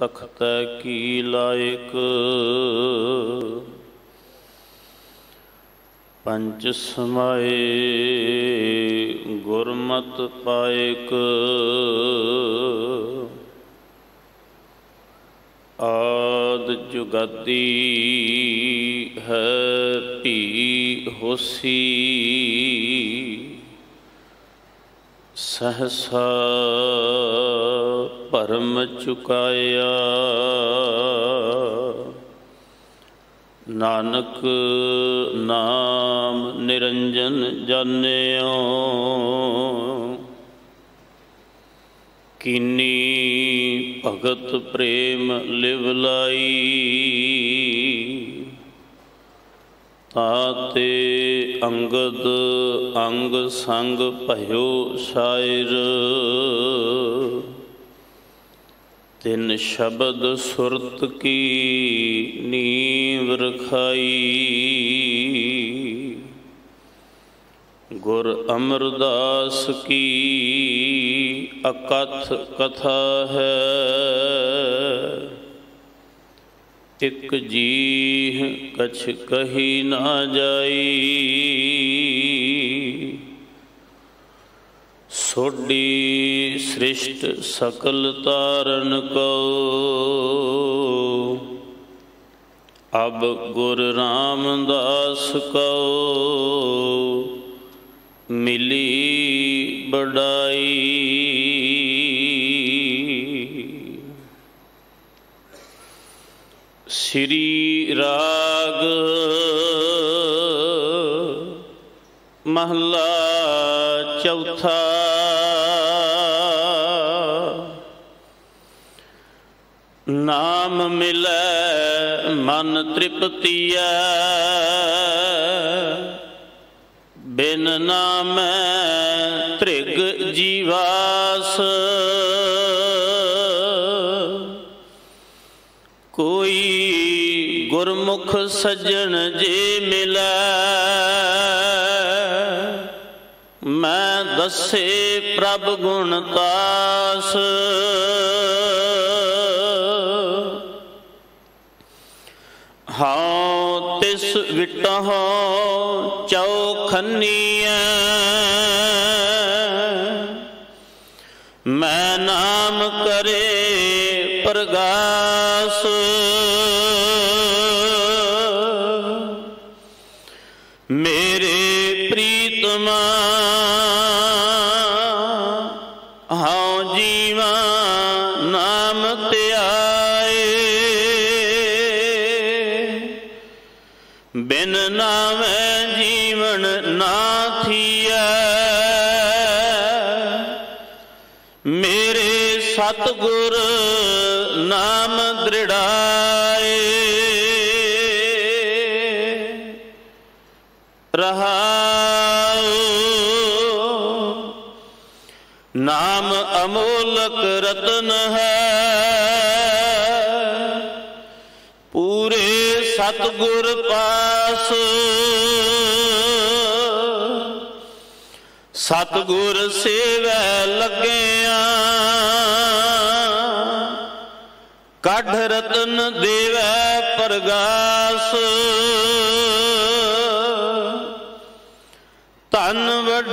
तख्तै की लायक। पंच समाए गुरमत पायक। आद जुगादी है भी होसी। सहसा भरम चुकाया। नानक नाम निरंजन जानियो। कीनी भगत प्रेम लिवलाई। ताते अंगद अंग संग भयो शायर। तिन शब्द सुरत की नींव रखाई। गुर अमरदास की अकथ कथा है। एक जीह कछ कही ना जाई। सोडी सृष्ट सकल तारन को। अब गुर रामदास को मिली बड़ाई। श्री राग महला चौथा। नाम मिलै मन तृप्तिया। बिन नाम त्रिग जीवास। कोई गुरमुख सज्जन जे मिलै। मैं दसे प्रभ गुण तास। हाँ तिस विटहो चौखनिया। मैं नाम करे प्रगास। मेरे प्रीतमा हाँ जीवा नाम त्याए। बिन नाम जीवन ना थिया। मेरे सतगुर नाम दृढ़ाए। रहाओ नाम अमोलक रतन है। पूरे सतगुर पास। सतगुर सेवै लग्या। कढ़ रतन देवै प्रगास। धन वड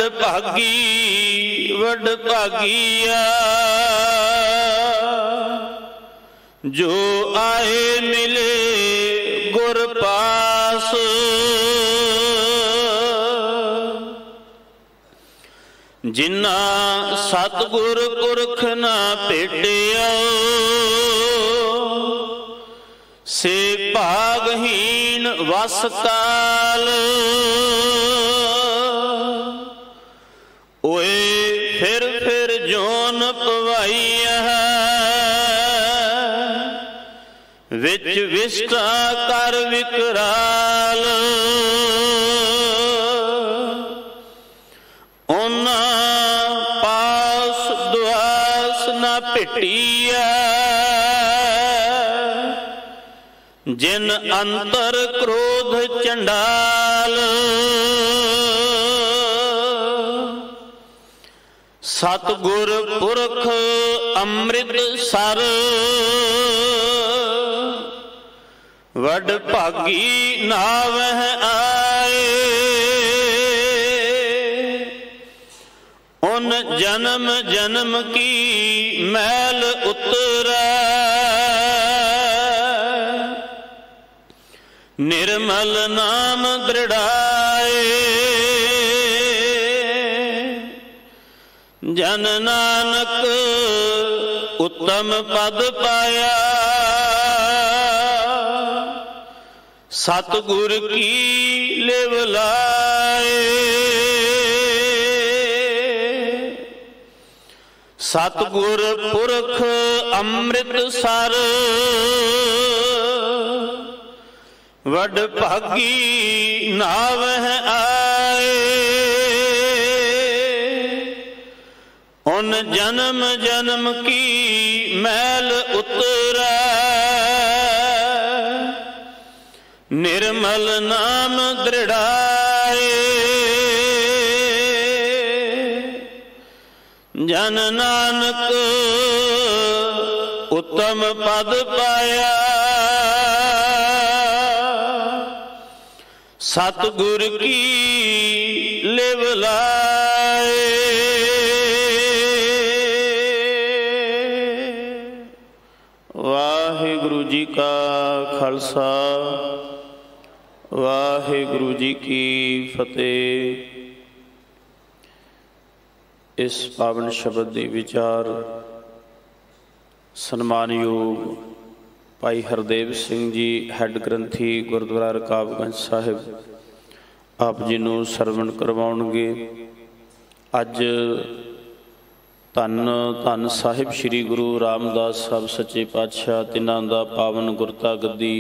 भागिया। जो आए मिले गुर पास। जिन्ना सतगुर पुरख ना भेटिया। से भागहीन वस काल। ओए फिर जोन पवाइया। विच विष्टा कर विकराल। ओना पास दुआस ना पिटिया। जिन अंतर क्रोध चंडाल। सतगुर पुरख ਅੰਮ੍ਰਿਤਸਰ ਵਡ ਭਾਗੀ ਨਾਵਹਿ ਆਏ। ਉਨ ਜਨਮ ਜਨਮ ਕੀ ਮੈਲ ਉਤਰੈ निर्मल नाम दृढ़ाए। जन नानक उत्तम पद पाया सतगुर की लिव लाए। सतगुर पुरख अमृतसर वड भागी नावह आए। उन जन्म जन्म की मैल उतरै निर्मल नाम दृढ़ाए। जन नानक उत्तम पद पाया सतगुर की लिव लाए। वाहिगुरु जी का खालसा वाहिगुरु जी की फतेह। इस पावन शब्द के विचार सन्मानयोग भाई हरदेव सिंह जी हैड ग्रंथी गुरुद्वारा रकाबगंज साहिब आप जी नूं सरवण करवाउणगे। अज धन धन साहिब श्री गुरु रामदास साहब सच्चे पातशाह तिन्हां दा पावन गुरता गद्दी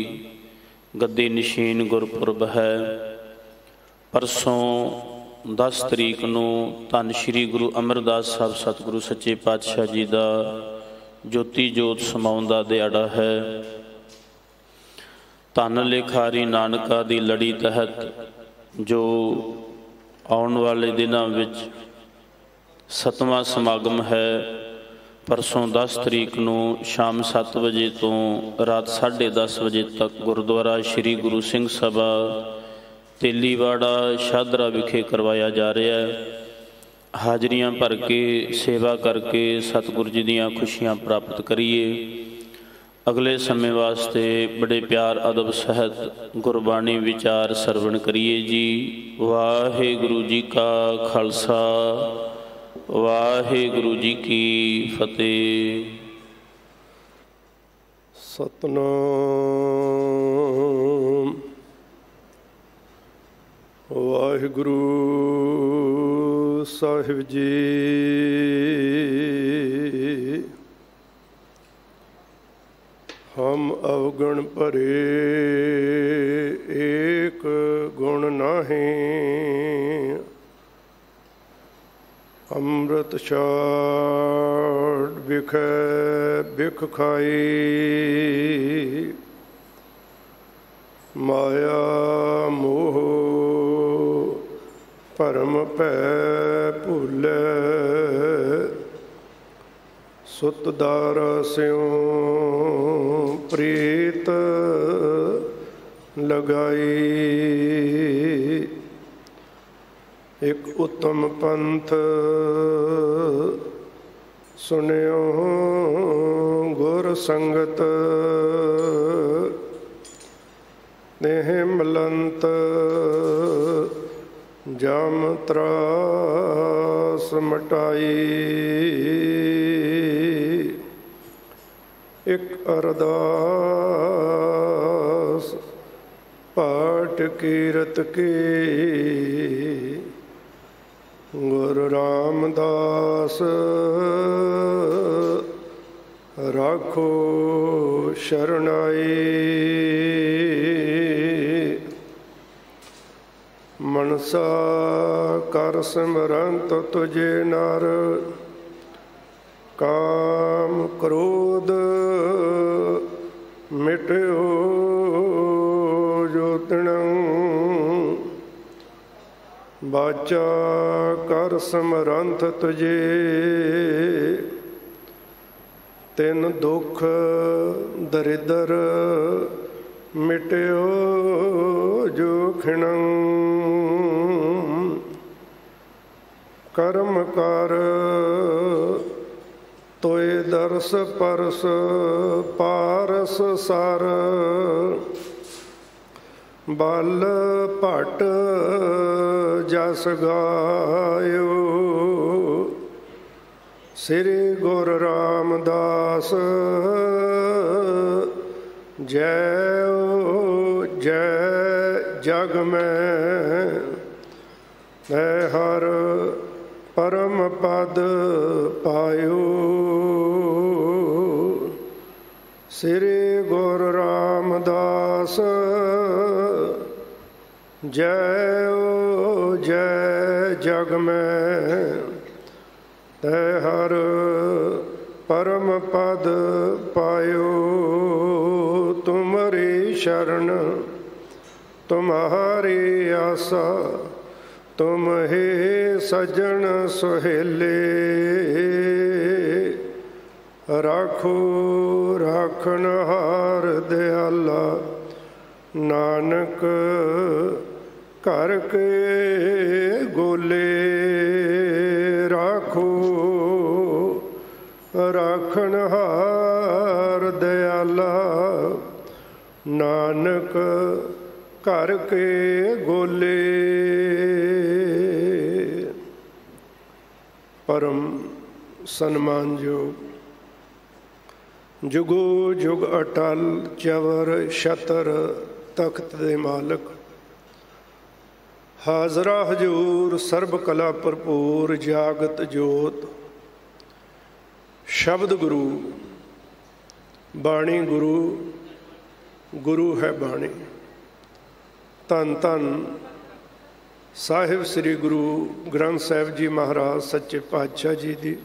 गद्दी निशीन गुरपुरब है। परसों 10 तरीक नूं धन श्री गुरु अमरदास साहब सतगुरु सच्चे पातशाह जी का ज्योति जोत समाउण दा दिहाड़ा है। धन लेखारी नानका दी लड़ी तहत जो आउण वाले दिनां विच 7वां समागम है। परसों 10 तरीक नूं शाम 7 बजे तो रात 10:30 बजे तक गुरुद्वारा श्री गुरु सिंह सभा तेलीवाड़ा शादरा विखे करवाया जा रहा है। हाजरियां भर के सेवा करके सतगुरु जी दीआं खुशियां प्राप्त करिए। अगले समय वास्ते बड़े प्यार अदब सहित गुरबाणी विचार सरवण करिए जी। वाहिगुरु जी का खालसा वाहिगुरु जी की फतेह। सतनाम वाहिगुरु साहिब जी। हम अवगुण भरे एक गुण नाहीं। अमृत छाड़ बिख बिख खाई। माया मोह भरम भै भूलै। सुतदार स्यों प्रीत लगाई। एक उत्तम पंथ सुनियो गुर संगत। नेह मलंत जाम त्रास मटाई। एक अरदास पाठ कीरत की। गुरु रामदास राखो शरणाई। मनसा कर सिमरंत तुझे नर। काम क्रोध मिट्यो जोतणं। बाचा कर सिमरंत तुझे ਤਿਨ ਦੁਖ ਦਰਿਦਰ ਮਿਟਿਓ ਜੋਖਿਣੰ। ਕਰਮ ਕਰ ਤੋਏ ਦਰਸ ਪਰਸ ਪਾਰਸ ਸਰ। ਬਲ ਭਟ ਜਸ ਗਾਇਓ ਸ੍ਰੀ ਗੁਰੂ ਰਾਮਦਾਸ ਜੈ ਜੈ ਜਗ ਮੈਂ। ਮੈਂ ਹਰ ਪਰਮ ਪਦ ਪਾਇਓ ਸ੍ਰੀ ਗੁਰੂ ਰਾਮਦਾਸ ਜੈ ਜੈ ਜਗ ਮੈਂ। ਤੈ ਹਰ ਪਰਮ ਪਦ ਪਾਇਓ ਤੁਮਰੀ ਸ਼ਰਨ ਤੁਮਹਾਰੀ ਆਸਾ। ਤੁਮ ਹੀ ਸਜਣ ਸੁਹੇਲੇ ਰਾਖੋ ਰਾਖਣਹਾਰ ਦਿਆਲਾ। ਨਾਨਕ ਘਰ ਕੇ ਗੋਲੇ ਰਾਖੋ ਰਾਖਣਹਾਰ ਦਿਆਲਾ। ਨਾਨਕ ਘਰ ਕੇ ਗੋਲੇ। ਪਰਮ ਸਨਮਾਨਯੋਗ ਜੁਗੋ ਜੁਗ ਅਟਲ ਚਵਰ ਛਤਰ ਤਖਤ ਦੇ ਮਾਲਕ, ਹਾਜ਼ਰਾ ਹਜ਼ੂਰ ਸਰਬ ਕਲਾ ਭਰਪੂਰ ਜਾਗਤ ਜੋਤ। ਸ਼ਬਦ ਗੁਰੂ ਬਾਣੀ ਗੁਰੂ, ਗੁਰੂ ਹੈ ਬਾਣੀ। ਧੰਨ ਧੰਨ ਸਾਹਿਬ ਸ੍ਰੀ ਗੁਰੂ ਗ੍ਰੰਥ ਸਾਹਿਬ ਜੀ ਮਹਾਰਾਜ ਸੱਚੇ ਪਾਤਸ਼ਾਹ ਜੀ ਦੀ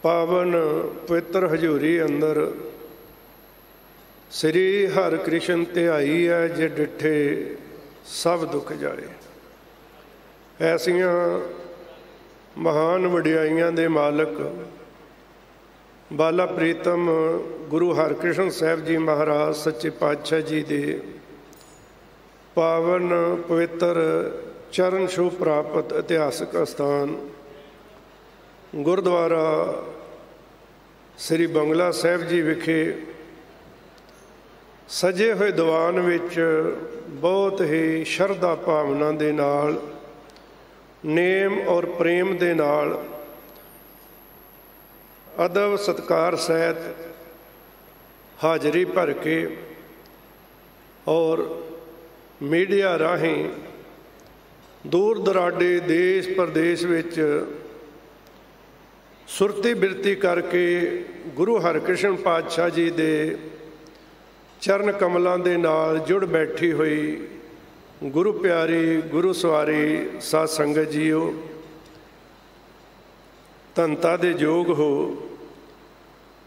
ਪਾਵਨ ਪਵਿੱਤਰ ਹਜ਼ੂਰੀ ਅੰਦਰ ਸ੍ਰੀ ਹਰਿਕ੍ਰਿਸ਼ਨ ਧਿਆਈ ਹੈ ਜੇ ਡਿੱਠੇ ਸਭ ਦੁੱਖ ਜਾਏ। ਐਸੀਆਂ ਮਹਾਨ ਵਡਿਆਈਆਂ ਦੇ ਮਾਲਕ ਬਾਲਾ ਪ੍ਰੀਤਮ ਗੁਰੂ ਹਰਿਕ੍ਰਿਸ਼ਨ ਸਾਹਿਬ ਜੀ ਮਹਾਰਾਜ ਸੱਚੇ ਪਾਤਸ਼ਾਹ ਜੀ ਦੇ ਪਾਵਨ ਪਵਿੱਤਰ ਚਰਨ ਛੋਹ ਪ੍ਰਾਪਤ ਇਤਿਹਾਸਕ ਅਸਥਾਨ ਗੁਰਦੁਆਰਾ ਸ੍ਰੀ ਬੰਗਲਾ ਸਾਹਿਬ ਜੀ ਵਿਖੇ ਸਜੇ ਹੋਏ ਦੀਵਾਨ ਵਿੱਚ ਬਹੁਤ ਹੀ ਸ਼ਰਧਾ ਭਾਵਨਾ ਦੇ ਨਾਲ, ਨੇਮ ਔਰ ਪ੍ਰੇਮ ਦੇ ਨਾਲ, ਅਦਬ ਸਤਿਕਾਰ ਸਹਿਤ ਹਾਜ਼ਰੀ ਭਰ ਕੇ ਔਰ ਮੀਡੀਆ ਰਾਹੀਂ ਦੂਰ ਦੁਰਾਡੇ ਦੇਸ਼ ਪ੍ਰਦੇਸ਼ ਵਿੱਚ ਸੁਰਤੀ ਬਿਰਤੀ ਕਰਕੇ ਗੁਰੂ ਹਰਿਕ੍ਰਿਸ਼ਨ ਪਾਤਸ਼ਾਹ ਜੀ ਦੇ ਚਰਨ ਕਮਲਾਂ ਦੇ ਨਾਲ ਜੁੜ ਬੈਠੀ ਹੋਈ ਗੁਰੂ ਪਿਆਰੀ ਗੁਰੂ ਸਵਾਰੀ ਸਾਧ ਸੰਗਤ ਜੀਓ, ਧੰਨਤਾ ਦੇ ਯੋਗ ਹੋ।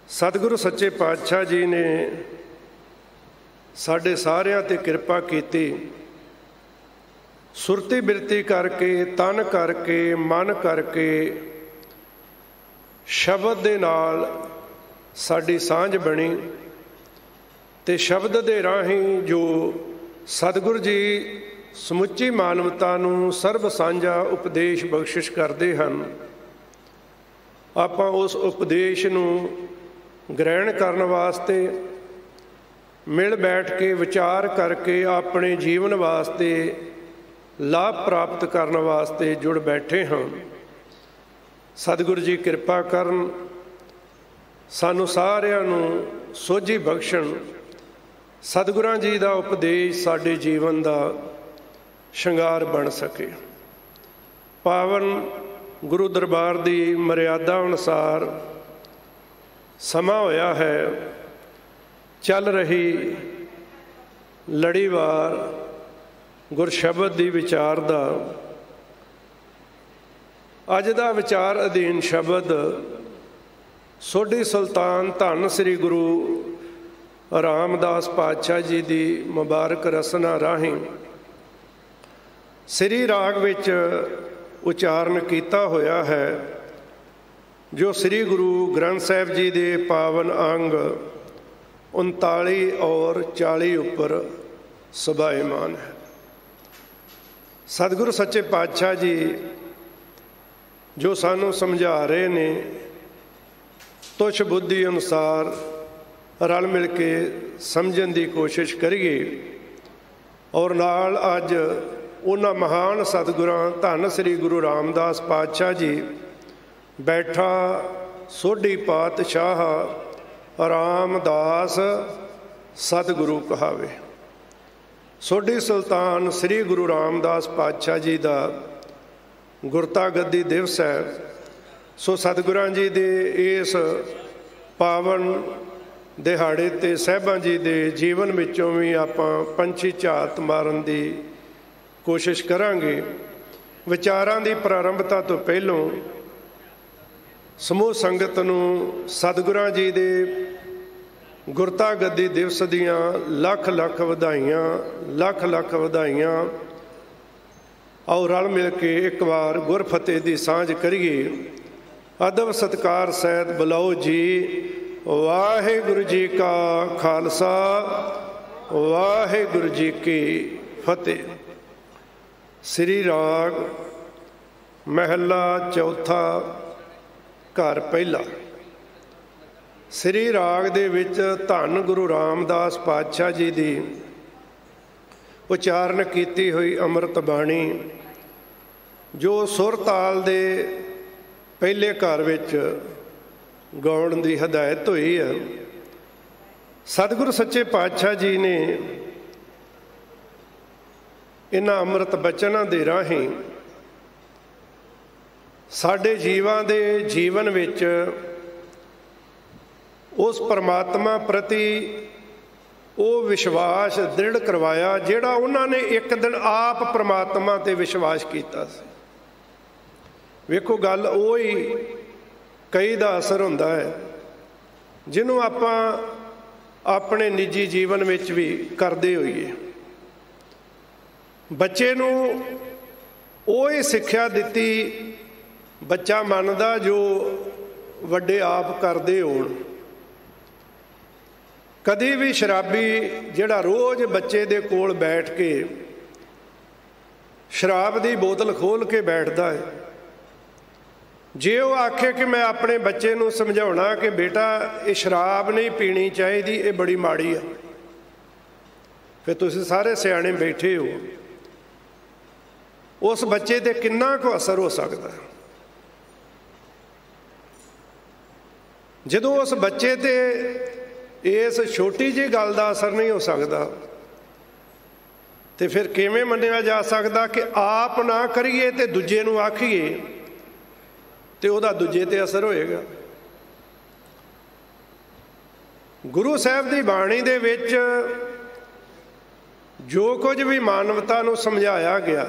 ਸਤਿਗੁਰੂ ਸੱਚੇ ਪਾਤਸ਼ਾਹ ਜੀ ਨੇ ਸਾਡੇ ਸਾਰਿਆਂ 'ਤੇ ਕਿਰਪਾ ਕੀਤੀ। ਸੁਰਤੀ ਬਿਰਤੀ ਕਰਕੇ, ਤਨ ਕਰਕੇ, ਮਨ ਕਰਕੇ, ਸ਼ਬਦ ਦੇ ਨਾਲ ਸਾਡੀ ਸਾਂਝ ਬਣੀ ਅਤੇ ਸ਼ਬਦ ਦੇ ਰਾਹੀਂ ਜੋ ਸਤਿਗੁਰੂ ਜੀ ਸਮੁੱਚੀ ਮਾਨਵਤਾ ਨੂੰ ਸਰਬ ਸਾਂਝਾ ਉਪਦੇਸ਼ ਬਖਸ਼ਿਸ਼ ਕਰਦੇ ਹਨ, ਆਪਾਂ ਉਸ ਉਪਦੇਸ਼ ਨੂੰ ਗ੍ਰਹਿਣ ਕਰਨ ਵਾਸਤੇ ਮਿਲ ਬੈਠ ਕੇ ਵਿਚਾਰ ਕਰਕੇ ਆਪਣੇ ਜੀਵਨ ਵਾਸਤੇ ਲਾਭ ਪ੍ਰਾਪਤ ਕਰਨ ਵਾਸਤੇ ਜੁੜ ਬੈਠੇ ਹਾਂ। ਸਤਿਗੁਰੂ ਜੀ ਕਿਰਪਾ ਕਰਨ, ਸਾਨੂੰ ਸਾਰਿਆਂ ਨੂੰ ਸੋਝੀ ਬਖਸ਼ਣ। ਸਤਿਗੁਰਾਂ ਜੀ ਦਾ ਉਪਦੇਸ਼ ਸਾਡੇ ਜੀਵਨ ਦਾ ਸ਼ਿੰਗਾਰ ਬਣ ਸਕੇ। ਪਾਵਨ ਗੁਰੂ ਦਰਬਾਰ ਦੀ ਮਰਿਆਦਾ ਅਨੁਸਾਰ ਸਮਾਂ ਹੋਇਆ ਹੈ। ਚੱਲ ਰਹੀ ਲੜੀਵਾਰ ਗੁਰਸ਼ਬਦ ਦੀ ਵਿਚਾਰ ਦਾ। ਅੱਜ ਦਾ ਵਿਚਾਰ ਅਧੀਨ ਸ਼ਬਦ ਸੋਢੀ ਸੁਲਤਾਨ ਧੰਨ ਸ੍ਰੀ ਗੁਰੂ ਰਾਮਦਾਸ ਪਾਤਸ਼ਾਹ ਜੀ ਦੀ ਮੁਬਾਰਕ ਰਸਨਾ ਰਾਹੀਂ ਸ੍ਰੀ ਰਾਗ ਵਿੱਚ ਉਚਾਰਨ ਕੀਤਾ ਹੋਇਆ ਹੈ। जो श्री गुरु ग्रंथ साहिब जी के पावन अंग 39 और 40 उपर सभाएमान है। सतगुरु सच्चे पातशाह जी जो सानू समझा रहे ने, तुछ बुद्धि अनुसार रल मिल के समझण की कोशिश करिए और नाल अज उन्हां महान सतगुरां धन श्री गुरु रामदास पातशाह जी बैठा सोढी पातशाह रामदास सतगुरु कहावे। सोढी सुल्तान श्री गुरु रामदास पातशाह जी का गुरता गद्दी दिवस है। सो सतगुरां जी दे इस पावन दिहाड़े ते साहिबां जी दे जीवन विचों भी आपां पंछी झात मारन की कोशिश करांगे। विचारां की प्रारंभता तो पहलों समूह संगत नूं सतगुरां जी दे गुरता गद्दी दिवस दियां लख लख वधाइयां, लख लख वधाइयां। और रल मिल के एक बार गुरफतेह की सांझ करिए। अदब सत्कार सहित बुलाओ जी वाहिगुरु जी का खालसा वाहिगुरु जी की फतेह। श्री राग महला चौथा घर पहला। श्री राग दे विच धन गुरु रामदास पातशाह जी की उचारण की हुई अमृत बाणी जो सुर ताल दे पहले घर विच गाउण की हदायत हुई है। सतगुरु सच्चे पातशाह जी ने इन्हां अमृत बचनों के राही साडे जीवां दे जीवन विच उस परमात्मा प्रति वो विश्वास दृढ़ करवाया जिहड़ा उन्होंने एक दिन आप परमात्मा ते विश्वास किया। वेखो गल ही कई का असर होंदा है जिन्हों आपां अपने निजी जीवन में भी करते होइए। बच्चे नूं ही सिक्ख्या दिती बच्चा मनदा जो वड्डे आप करते होण। कदी भी शराबी जिहड़ा रोज़ बच्चे दे कोल बैठ के शराब की बोतल खोल के बैठता है, जे वो आखे कि मैं अपने बच्चे नूं समझाउणा कि बेटा ये शराब नहीं पीनी चाहिए, ये बड़ी माड़ी है, फिर तुसीं सारे सियाणे बैठे हो, उस बच्चे ते किन्ना को असर हो सकता है। जदों उस बच्चे ते इस छोटी जी गल का असर नहीं हो सकता तो फिर किवें मन्निया जा सकता कि आप ना करिए तो दूजे नूं आखीए तो वह दूजे ते असर होएगा। गुरु साहब की बाणी दे विच जो कुछ भी मानवता नूं समझाया गया,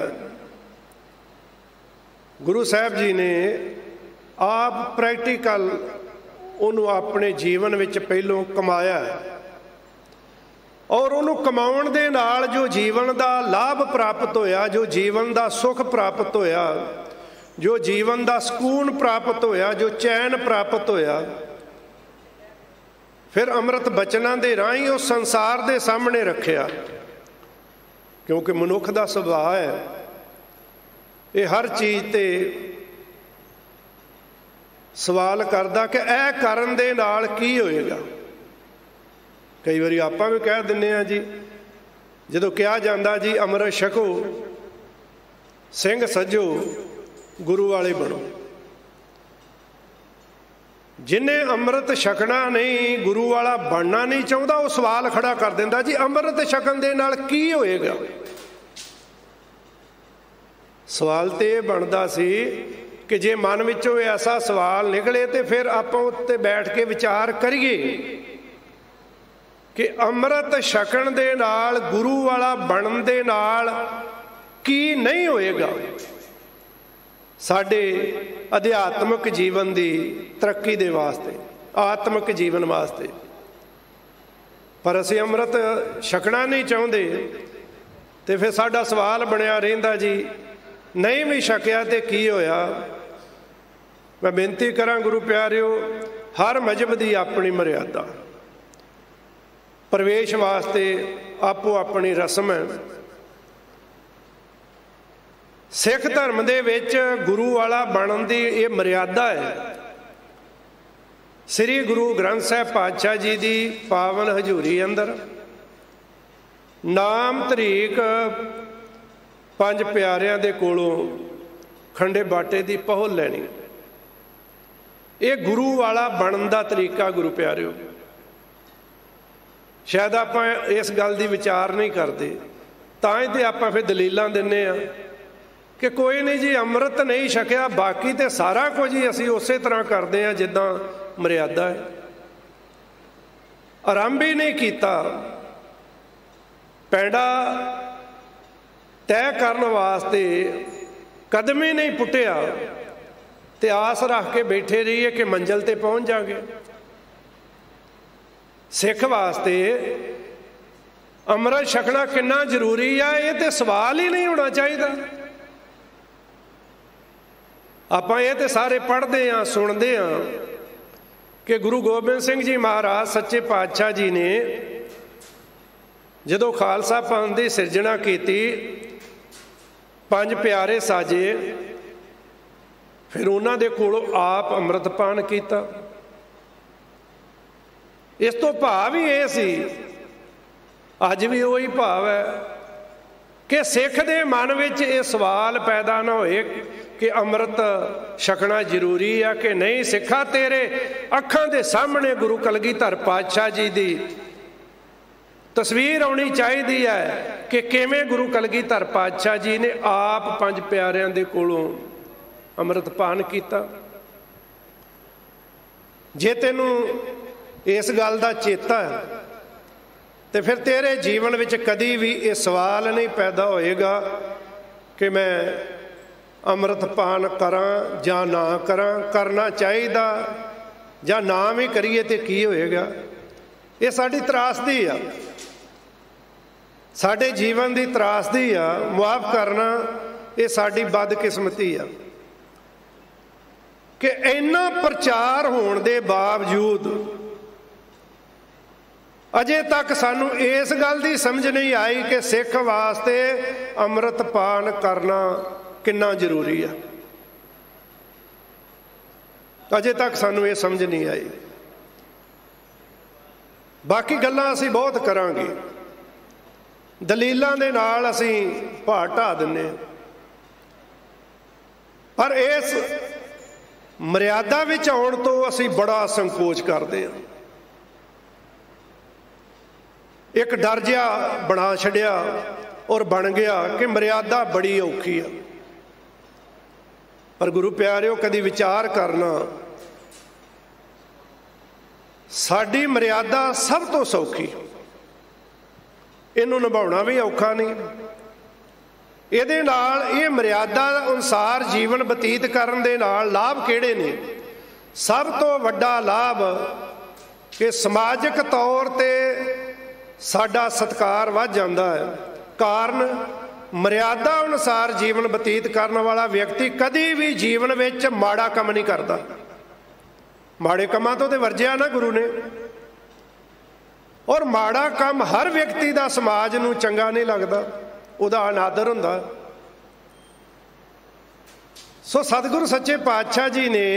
गुरु साहब जी ने आप प्रैक्टिकल उन्होंने अपने जीवन में पहलों कमाया और उन्होंने कमाउण दे नाल जो जीवन का लाभ प्राप्त होया, जो जीवन का सुख प्राप्त होया, जो जीवन का सकून प्राप्त होया, जो चैन प्राप्त होया, फिर अमृत बचनों के राही उस संसार के सामने रखिया। क्योंकि मनुख का सुभाव है ये हर चीज़ ते सवाल करदा कि ऐ करन दे नाल की होएगा। कई बारी आपां भी कह दिंदे आ जी, जदों कहा जांदा जी अमृत छको सिंह सजो गुरु वाले बनो। जिन्हें अमृत छकना नहीं, गुरु वाला बनना नहीं चाहता, वो सवाल खड़ा कर दिंदा जी अमृत छकन दे नाल की होएगा। सवाल तो यह बनता सी कि जे मन विचों ऐसा सवाल निकले तो फिर आपां उत्ते बैठ के विचार करिए कि अमृत छकण दे नाल, गुरु वाला बनन दे नाल की नहीं होएगा साडे अध्यात्मक जीवन की तरक्की दे वास्ते, आत्मक जीवन वास्ते। पर असीं अमृत छकना नहीं चाहते तो फिर साडा सवाल बनया रहिंदा जी नहीं भी छकिया तो की होया। मैं बेनती करा गुरु प्यारिओ, हर मजहब की अपनी मर्यादा, प्रवेश वास्ते आपो अपनी रस्म है। सिख धर्म दे विच गुरु वाला बनन दी ये मर्यादा है। श्री गुरु ग्रंथ साहिब पातशाह जी की पावन हजूरी अंदर नाम तरीक पंज प्यारिਆਂ दे कोलों खंडे बाटे की पहुल लैनी, ये गुरु वाला बनन का तरीका। गुरु प्यारिओ, शायद आप इस गल की विचार नहीं करते, तां तो आप फिर दलीलां दिंदे आ कि कोई नहीं जी, अमृत नहीं छकिया, बाकी तो सारा कुछ ही असीं उस तरह करते हैं जिद्दां मर्यादा है। आरंभ ही नहीं किया, पैंडा तय करने वास्ते कदम ही नहीं पुट्टिया, ते आस रख के बैठे रहिए कि मंजिल ते पहुँच जाएंगे। सिख वास्ते अमृत छकना कितना जरूरी है, ये तो सवाल ही नहीं होना चाहिए। आप ये तो सारे पढ़ते हैं, सुनते हैं कि गुरु गोबिंद सिंह जी महाराज सच्चे पातशाह जी ने जदों खालसा पंथ की सिरजना की, पंज प्यारे साजे, फिर उन्होंने दे कोलों आप अमृतपान किया। इस तो भाव ही ये सी, अज भी वही भाव है कि सिख दे मन विच ये सवाल पैदा ना होए कि अमृत छकना जरूरी है कि नहीं। सिखा तेरे अखां दे सामने गुरु कलगीधर पातशाह जी की तस्वीर आनी चाहिए है कि किवें गुरु कलगीधर पातशाह जी ने आप पंज प्यारिਆਂ दे कोलों अमृतपान किया। जे तैनू इस गल का चेता है तो फिर तेरे जीवन में कभी भी ये सवाल नहीं पैदा होएगा कि मैं अमृतपान करा या ना करा, करना चाहिए या ना भी करिए तो की होएगा। ये साडी त्रासदी आ, साडे जीवन की त्रासदी आ। मुआफ करना, ये साडी बदकिस्मती आ कि इन्ना प्रचार होने के बावजूद अजे तक सानू इस गल की समझ नहीं आई कि सिख वास्ते अमृतपान करना कितना जरूरी है। अजे तक सानू ये समझ नहीं आई। बाकी गल्लां असीं बहुत करांगे, दलीलां दे नाल असीं भार ढा दिंदे हां, पर इस मर्यादा विच आउण तो असीं बड़ा संकोच करते हैं। एक डर जिहा बना छड़िया और बन गया कि मर्यादा बड़ी औखी है। पर गुरु प्यारिओ, कदी विचार करना, साडी मर्यादा सब तो सौखी, इनू निभाउणा भी औखा नहीं। इहदे नाल ये मर्यादा अनुसार जीवन बतीत करन दे नाल लाभ किहड़े ने? सब तो वड्डा लाभ कि समाजिक तौर ते साडा सत्कार वध जांदा है। कारण मर्यादा अनुसार जीवन बतीत करने वाला व्यक्ति कभी भी जीवन में माड़ा काम नहीं करता। माड़े कामां तो वर्जिया ना गुरु ने, और माड़ा काम हर व्यक्ति का समाज नूं चंगा नहीं लगता, उहदा अनादर हुंदा। सो सतगुरु सच्चे पातशाह जी ने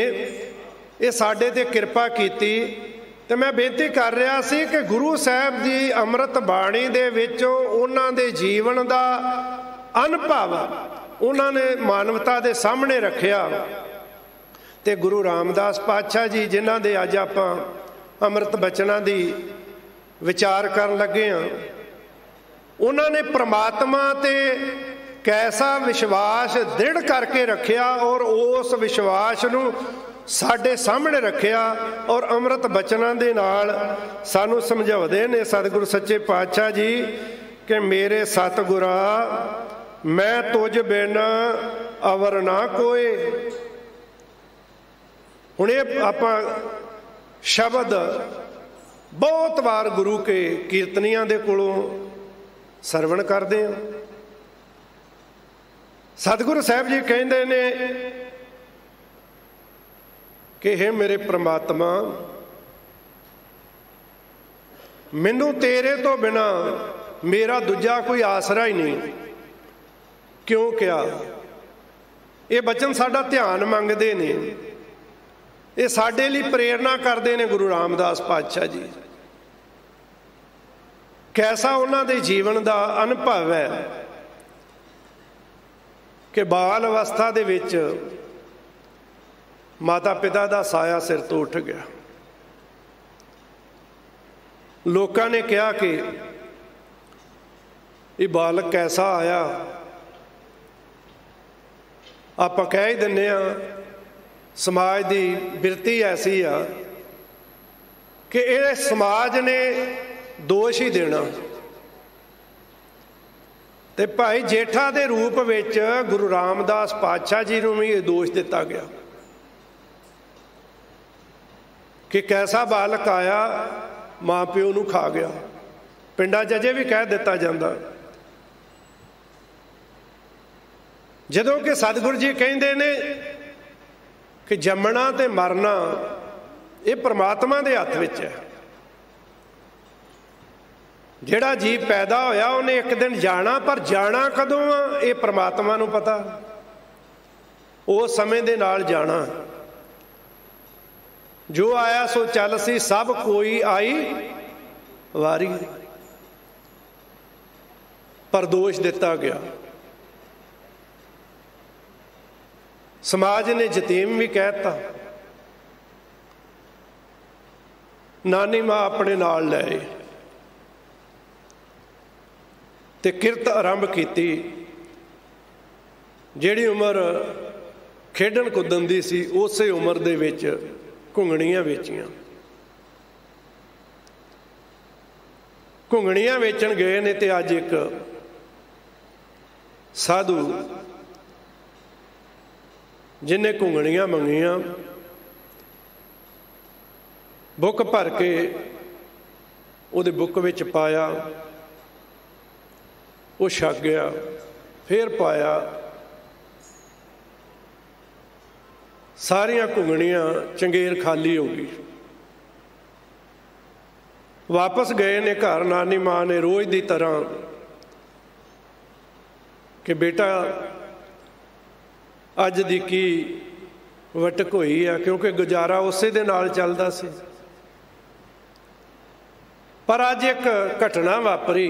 ये साडे ते किरपा कीती। तो मैं बेनती कर रहा सी कि गुरु साहब की अमृत बाणी दे विचों उन्हां दे जीवन का अनुभव उन्होंने मानवता के सामने रखिया। तो गुरु रामदास पातशाह जी जिन्हां दे अज आपां अमृत बचनां दी विचार करन लगे हाँ, उन्होंने परमात्मा ते कैसा विश्वास दृढ़ करके रखिया और उस विश्वास नूं साडे सामने रखिया और अमृत बचनां दे नाल सानू समझाउंदे ने सतगुरु सच्चे पातशाह जी कि मेरे सतगुरा मैं तुझ बिन अवर ना कोई। हुण आपां शब्द बहुत बार गुरु के कीर्तनियां दे कोलों सरवण करते हैं। सतगुरु साहब जी कहते ने कि हे मेरे परमात्मा, मैनू तेरे तो बिना मेरा दूजा कोई आसरा ही नहीं। क्यों क्या? ये बचन साडा ध्यान मंगते ने, ये साडे लिए प्रेरणा करते हैं गुरु रामदास पातशाह जी। कैसा उन्हां दे जीवन का अनुभव है कि बाल अवस्था दे विच माता पिता का साया सिर तो उठ गया। लोगों ने कहा कि ये बालक कैसा आया। आप कह ही दिंने समाज की बिरती ऐसी आ कि ये समाज ने दोष ही देना। ते भाई जेठा के रूप विच गुरु रामदास पातशाह जी को भी ये दोष दिता गया कि कैसा बालक आया, माँ प्यो नूं खा गया। पिंडां च अजे भी कह दिता जाता। जदों कि सतगुरु जी कहते ने कि जमना ते मरना ये परमात्मा दे हत्थ विच है। जिहड़ा जी पैदा होया उन्हें एक दिन जाना, पर जाना कदों आ ये परमात्मा नूं पता। उस समय दे नाल जाना। जो आया सो चल सी, सब कोई आई वारी। पर दोष दिता गया। समाज ने जतीम भी कहता। नानी माँ अपने नाल ले आए ते किरत आरंभ की। जिहड़ी उम्र खेडण कुदन दी सी उसे उम्र दे विच घुंगणियां वेचियां। घुंगणियां वेचण गए ने ते अज एक साधु जिन्हें घुंगणियां मंगियां बुक भर के उहदे बुक विच पाया, वो छक गया, फिर पाया। सारियां घुंगणियां चंगेर खाली हो गई। वापस गए ने घर। नानी माँ ने रोज़ की तरह कि बेटा अज दी की वटक हुई है, क्योंकि गुजारा उसे दे नाल चलदा सी। पर अज एक घटना वापरी।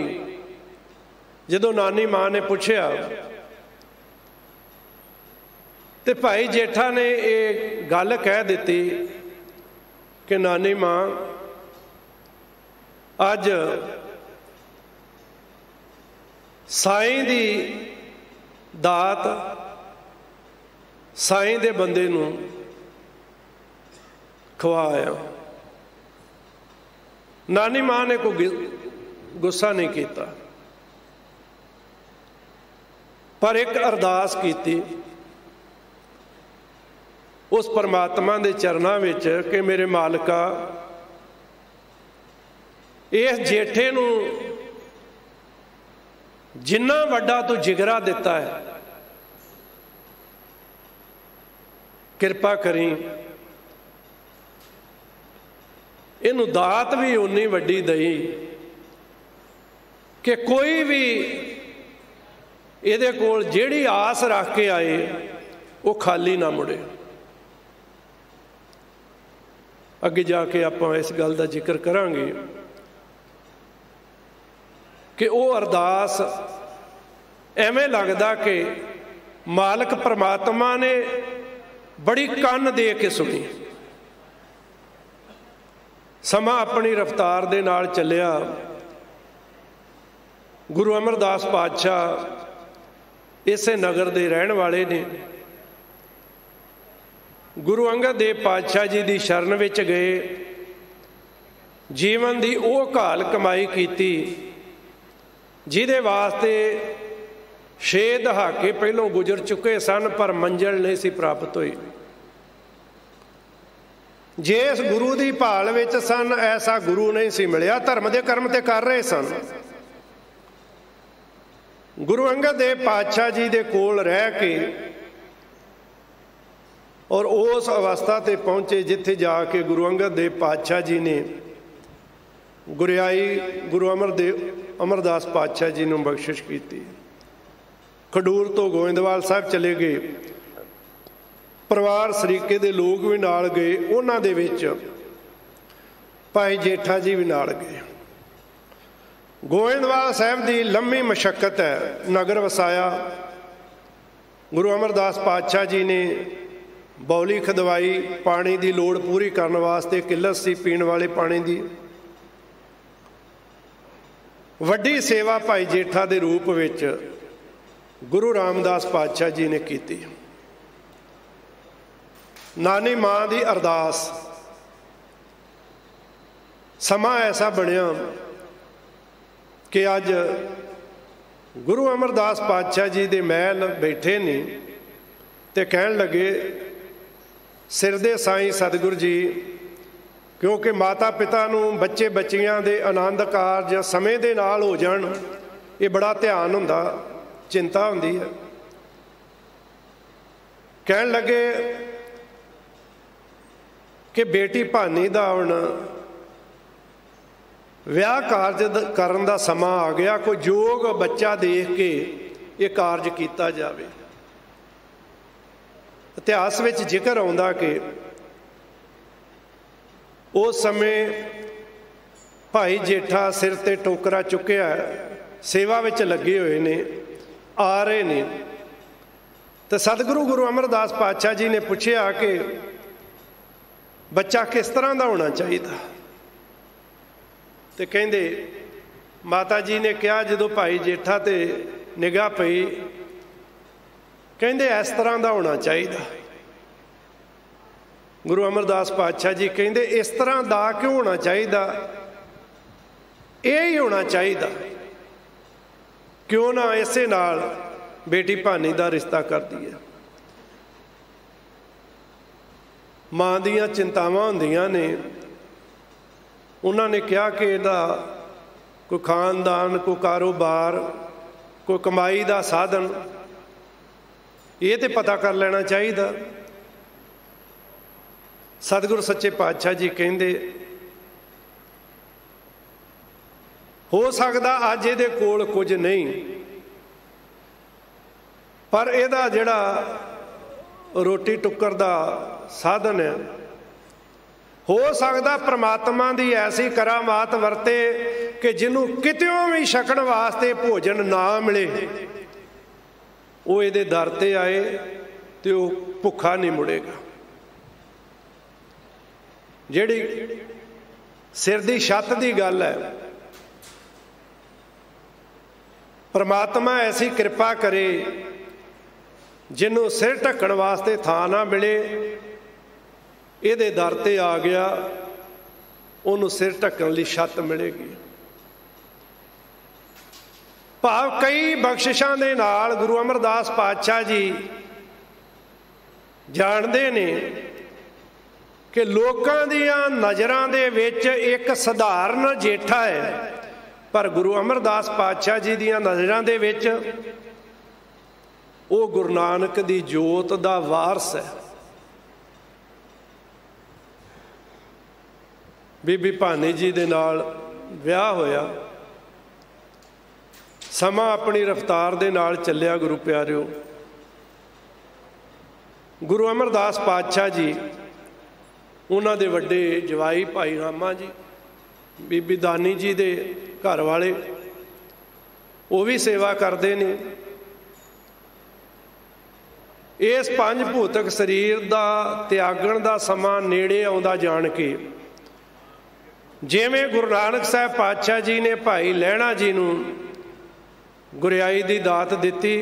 जदों नानी माँ ने पूछया तो भाई जेठा ने ये गल कह दी कि नानी माँ अज साईं दी दात साईं दे बंदे नूं खवाया। नानी माँ ने कोई गुस्सा नहीं किया, पर एक अरदास की उस परमात्मा के चरणों में कि मेरे मालिका इस जेठे नूं जिन्ना वड्डा तू जिगरा दिता है, कृपा करी इनू दात भी उन्नी वड्डी दई कि कोई भी इहदे कोल जिहड़ी आस रख के आए वो खाली ना मुड़े। अगे जाके आपां इस गल का जिक्र करांगे कि वो अरदास एवें लगदा कि मालक परमात्मा ने बड़ी कन दे के सुनी। समा अपनी रफ्तार दे नाल चलिया। गुरु अमरदास पातशाह इसे नगर दे रहन वाले ने। गुरु अंगद देव पातशाह जी की शरण विच गए। जीवन की वो घाल कमाई की जिहदे वास्ते 6 दहाके पहलों गुजर चुके सन, पर मंजिल नहीं सी प्राप्त हुई। जिस गुरु की भाल विच सन ऐसा गुरु नहीं सी मिलिया। धर्म के कर्म ते कर रहे सन। गुरु अंगद देव पातशाह जी दे कोल रह के और उस अवस्था ते पहुँचे जिथे जाके गुरु अंगद देव पातशाह जी ने गुरियाई गुरु अमरदास पातशाह जी ने बख्शिश की। खडूर तो गोविंदवाल साहब चले गए, परिवार सरीके दे लोग भी नाल गए, उन्हां दे विच भाई जेठा जी भी नाल गए। गोविंदवाल साहब की लंबी मशक्कत है, नगर वसाया। गुरु अमरदास पातशाह जी ने बौली खदवाई, पानी की लोड़ पूरी करने वास्ते किल्लत सी पीण वाले पानी की। वड्डी सेवा भाई जेठा के रूप विच गुरु रामदास पातशाह जी ने की। नानी माँ की अरदास, समा ऐसा बनया कि अज गुरु अमरदास पातशाह जी दे महल बैठे ने ते कहन लगे, सिर दे साईं सतगुरु जी, क्योंकि माता पिता नूं बच्चे बच्चियां दे आनंद कारज समय दे नाल हो जाण, ये बड़ा ध्यान हुंदा, चिंता हुंदी है। कहन लगे कि बेटी भानी दा हुण विआह कारज करन दा समा आ गया, कोई जोग बच्चा देख के ये कारज किया जाए। इतिहास विच जिक्र आउंदा कि उस समय भाई जेठा सिर ते टोकरा चुक्या सेवा विच लगे हुए ने, आ रहे ने, तो सतगुरु गुरु अमरदास पातशाह जी ने पूछा कि बच्चा किस तरह का होना चाहिए। तो कहते माता जी ने कहा, जो भाई जेठा ते निगाह पई, कहते इस तरह का होना चाहिए। गुरु अमरदास पातशाह जी कहते इस तरह का क्यों होना चाहिए, यही होना चाहिए, क्यों ना इसे नाल बेटी भानी का रिश्ता कर दिए। माँ दियां चिंतावां हुंदियां ने, उन्होंने कहा कि इहदा कोई खानदान, कोई कारोबार, कोई कमाई का साधन, ये तो पता कर लेना चाहिए। सतगुरु सच्चे पातशाह जी कहते हो सकता अज ये कोल कुछ नहीं, पर यदा जिहड़ा रोटी टुक्कर का साधन है, हो सकता परमात्मा की ऐसी करामात वरते कि जिन्हों कितों भी छकण वास्ते भोजन ना मिले, वो ये दर ते आए तो वह भुखा नहीं मुड़ेगा। जिहड़ी सिर की छत की गल है, परमात्मा ऐसी कृपा करे जिन्हों सिर ढकण वास्ते थां ना मिले, ये दर ते आ गया, उन्होंने सिर ढकण लई छत मिलेगी। भाव कई बख्शिशां दे नाल गुरु अमरदास पातशाह जी जानते ने कि लोकां दियां नज़रां दे विच एक सधारण जेठा है, पर गुरु अमरदास पातशाह जी दियां नज़रां दे विच वो गुरु नानक दी जोत दा वारस है। बीबी भानी जी दे नाल विआह होया, समा अपनी रफ्तार दे नाल चलिया। गुरु प्यारिओ, गुरु अमरदास पातशाह जी, उन्हां दे वड्डे जवाई भाई रामा जी, बीबी दानी जी दे घर वाले, वो भी सेवा करते ने। इस पंज भूतक शरीर का त्यागण का समा नेड़े आउंदा जान के, जिवें गुरु नानक साहब पातशाह जी ने भाई लहणा जी नूं गुरियाई की दात दिती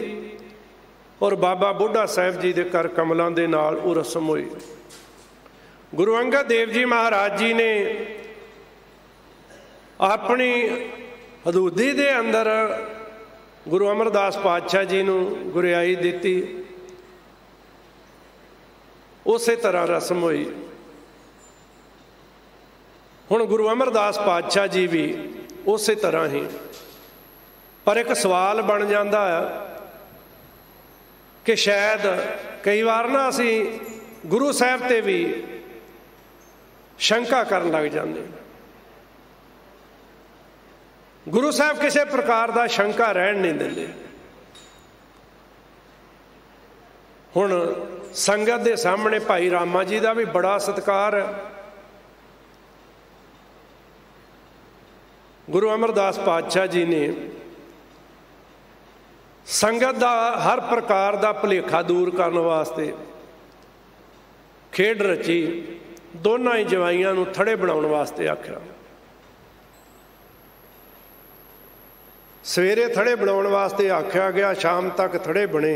और बाबा बुढ़ा साहब जी के कर कमलों के नाल वो रस्म हुई। गुरु अंगद देव जी महाराज जी ने अपनी हदूदी के अंदर गुरु अमरदास पातशाह जी नूं गुरियाई दिती, उस तरह रस्म हुई। हुण गुरु अमरदास पातशाह जी भी उस तरह ही, पर एक सवाल बन जाता है कि शायद कई बार ना असी गुरु साहब ते भी शंका करन लग जाते। गुरु साहब किसी प्रकार का शंका रहन नहीं देंगे। हुण संगत के सामने भाई रामा जी का भी बड़ा सत्कार है। गुरु अमरदास पातशाह जी ने संगत का हर प्रकार का भुलेखा दूर करने वास्ते खेड रची, दोनों ही जवाइयां नूं थड़े बनाउण वास्ते आख्या। सवेरे थड़े बनाउण वास्ते आख्या गया, शाम तक थड़े बने।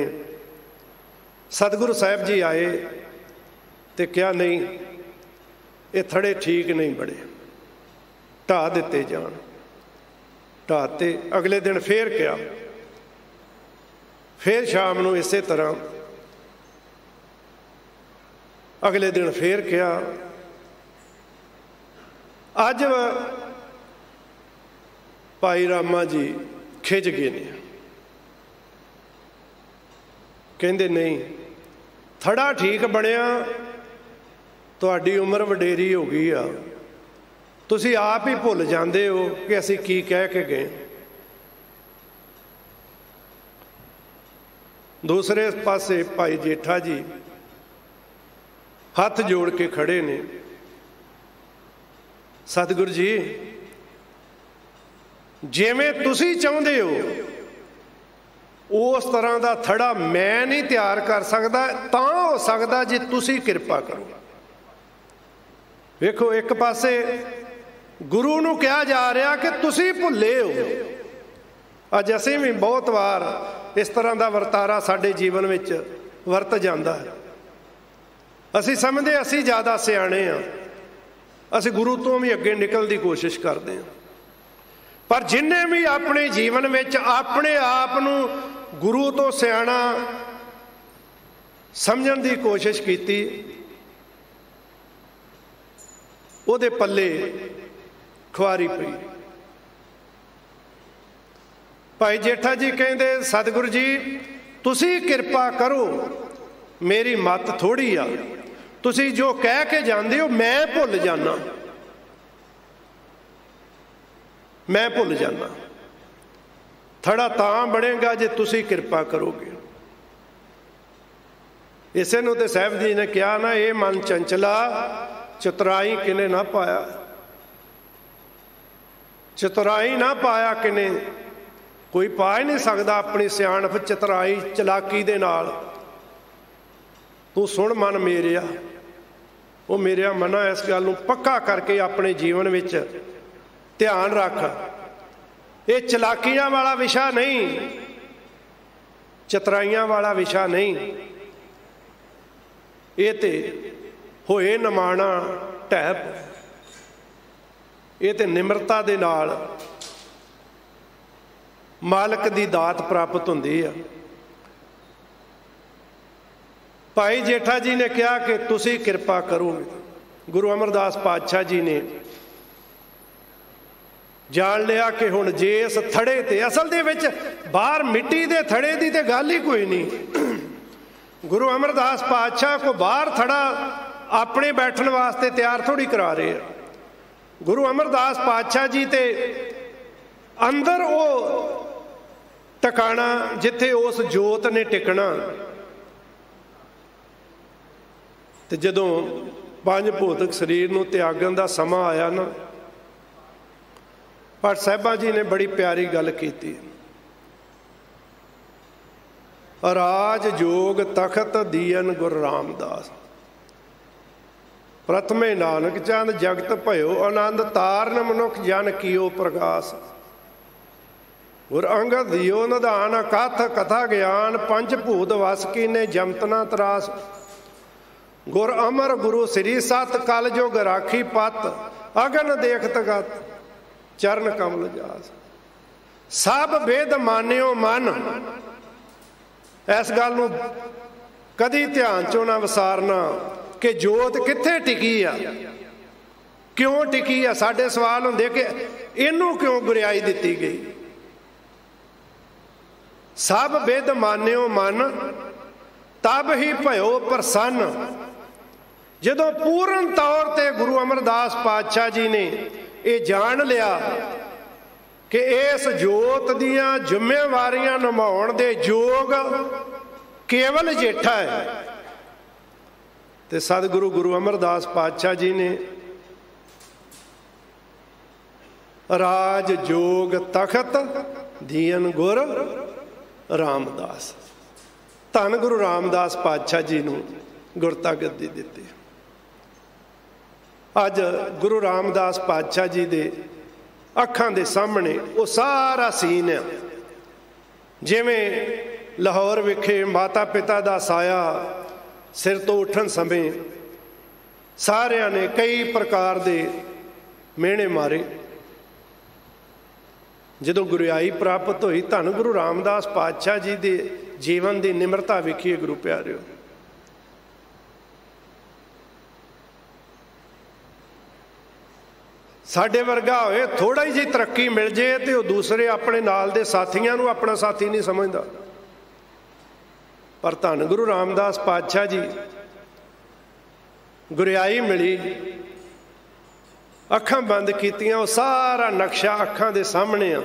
सतगुरु साहब जी आए तो क्या नहीं, ये थड़े ठीक नहीं बने, ढा दिते जान। ढाते अगले दिन फिर क्या, फिर शाम नूं इसे तरह अगले दिन फिर क्या। अज भाई रामा जी खिज गए ने, कहते नहीं थड़ा ठीक बनया, तुहाडी उम्र वडेरी हो गई आ, तुसी आप ही भुल जाते हो कि असीं की कह के गए। दूसरे पासे भाई जेठा जी हथ जोड़ के खड़े ने, सतगुरु जी जिवें तुसी चाहुंदे हो उस तरह का थड़ा मैं नहीं तैयार कर सकता, तां हो सकता जे तुसी किरपा करो। वेखो एक पासे गुरु नूं कहा जा रहा कि तुसी भुले हो। अज असीं भी बहुत वार इस तरह का वरतारा साडे जीवन में वरत जाता है। असीं समझते असीं ज़्यादा सियाणे हाँ, असीं गुरु तो भी अगे निकलने की कोशिश करते हैं। पर जिन्हें भी अपने जीवन में अपने आप नूं गुरु तो सियाणा समझण की कोशिश की, उहदे पल्ले खुआरी पई। भाई जेठा जी कहते सतगुरु जी तुसी किरपा करो, मेरी मत थोड़ी आ, तुसी जो कह के जाते हो मैं भुल जाना, मैं भुल जाना। थड़ा तां बनेगा जे तुसी किरपा करोगे। इसे नूं ते साहब जी ने कहा ना, ये मन चंचला चतुराई किने ना पाया, चतुराई ना पाया किने, कोई पा ही नहीं सकता अपनी सियाणप चतुराई चलाकी दे नाल। तू सुन मन मेरिया, वो मेरिया मना इस गल नूं पक्का करके अपने जीवन में ध्यान रख। ये चलाकियां वाला विषा नहीं, चतुराइयां वाला विषा नहीं, ये ते होए नमाणा टैप, ये ते निमरता दे नाल मालक दी दात प्राप्त हुंदी है। भाई जेठा जी ने कहा कि तुसी किरपा करोगे। गुरु अमरदास पातशाह जी ने जान लिया कि हुण जे इस थड़े ते असल दे विच बाहर मिट्टी दे थड़े दी ते गल ही कोई नहीं। गुरु अमरदास पातशाह को बाहर थड़ा अपने बैठने वास्ते तैयार थोड़ी करा रहे हैं। गुरु अमरदास पातशाह जी ते अंदर वो टकाना जिथे उस जोत ने टिकना। तो जदों पंज भौतिक शरीर नूं त्यागन का समा आया ना, पर साहिबा जी ने बड़ी प्यारी गल की, राज जोग तखत दियन गुरु रामदास, प्रथमे नानक चंद जगत भयो आनंद, तारन मनुख जन कियो प्रकाश। गुर अंगद दियो निधान कथ कथा ज्ञान, पंच भूत वस कीने जमतना त्रास। गुर अमर गुरु श्री सत कल जोग राखी पत, अगन देखत गत चरण कमल जास। सब वेद मान्यो मन, इस गल नूं कदी ध्यान चों ना विसारना कि जोत कित्थे टिकी आ, क्यों टिकी आ। साडे सवाल हुंदे कि इनू क्यों गुरियाई दिती गई। सब वेद मान्यो मन, तब ही भयो प्रसन्न, ਜਦੋਂ ਪੂਰਨ ਤੌਰ ਤੇ ਗੁਰੂ ਅਮਰਦਾਸ ਪਾਤਸ਼ਾਹ ਜੀ ਨੇ ਇਹ ਜਾਣ ਲਿਆ ਕਿ ਇਸ ਜੋਤ ਦੀਆਂ ਜ਼ਿੰਮੇਵਾਰੀਆਂ ਨਿਭਾਉਣ ਦੇ ਯੋਗ ਕੇਵਲ ਜੇਠਾ ਹੈ, ਤੇ ਸਤਿਗੁਰੂ ਗੁਰੂ ਅਮਰਦਾਸ ਪਾਤਸ਼ਾਹ ਜੀ ਨੇ ਰਾਜ ਜੋਗ ਤਖਤ ਦੀਨ ਗੁਰ ਰਾਮਦਾਸ, ਧੰਨ ਗੁਰੂ ਰਾਮਦਾਸ ਪਾਤਸ਼ਾਹ ਜੀ ਨੂੰ ਗੁਰਤਾ ਗੱਦੀ ਦਿੱਤੀ। ਅੱਜ ਗੁਰੂ ਰਾਮਦਾਸ ਪਾਤਸ਼ਾਹ ਜੀ ਦੇ ਅੱਖਾਂ ਦੇ ਸਾਹਮਣੇ ਉਹ ਸਾਰਾ ਸੀਨ ਆ, ਜਿਵੇਂ ਲਾਹੌਰ ਵਿਖੇ ਮਾਤਾ ਪਿਤਾ ਦਾ ਸਾਇਆ ਸਿਰ ਤੋਂ ਉੱਠਣ ਸਮੇਂ ਸਾਰਿਆਂ ਨੇ ਕਈ ਪ੍ਰਕਾਰ ਦੇ ਮਿਹਣੇ ਮਾਰੇ। ਜਦੋਂ ਗੁਰਿਆਈ ਪ੍ਰਾਪਤ ਹੋਈ, ਧੰਨ ਗੁਰੂ ਰਾਮਦਾਸ ਪਾਤਸ਼ਾਹ ਜੀ ਦੇ ਜੀਵਨ ਦੀ ਨਿਮਰਤਾ ਵੇਖੀਏ ਗੁਰੂ ਪਿਆਰਿਓ। ਸਾਡੇ ਵਰਗਾ ਹੋਏ, ਥੋੜਾ ਹੀ ਜਿਹੀ ਤਰੱਕੀ ਮਿਲ ਜੇ ਤੇ ਉਹ ਦੂਸਰੇ ਆਪਣੇ ਨਾਲ ਦੇ ਸਾਥੀਆਂ ਨੂੰ ਆਪਣਾ ਸਾਥੀ ਨਹੀਂ ਸਮਝਦਾ। ਪਰ ਧੰਨ ਗੁਰੂ ਰਾਮਦਾਸ ਪਾਤਸ਼ਾਹ ਜੀ, ਗੁਰਿਆਈ ਮਿਲੀ, ਅੱਖਾਂ ਬੰਦ ਕੀਤੀਆਂ, ਉਹ ਸਾਰਾ ਨਕਸ਼ਾ ਅੱਖਾਂ ਦੇ ਸਾਹਮਣੇ ਆ,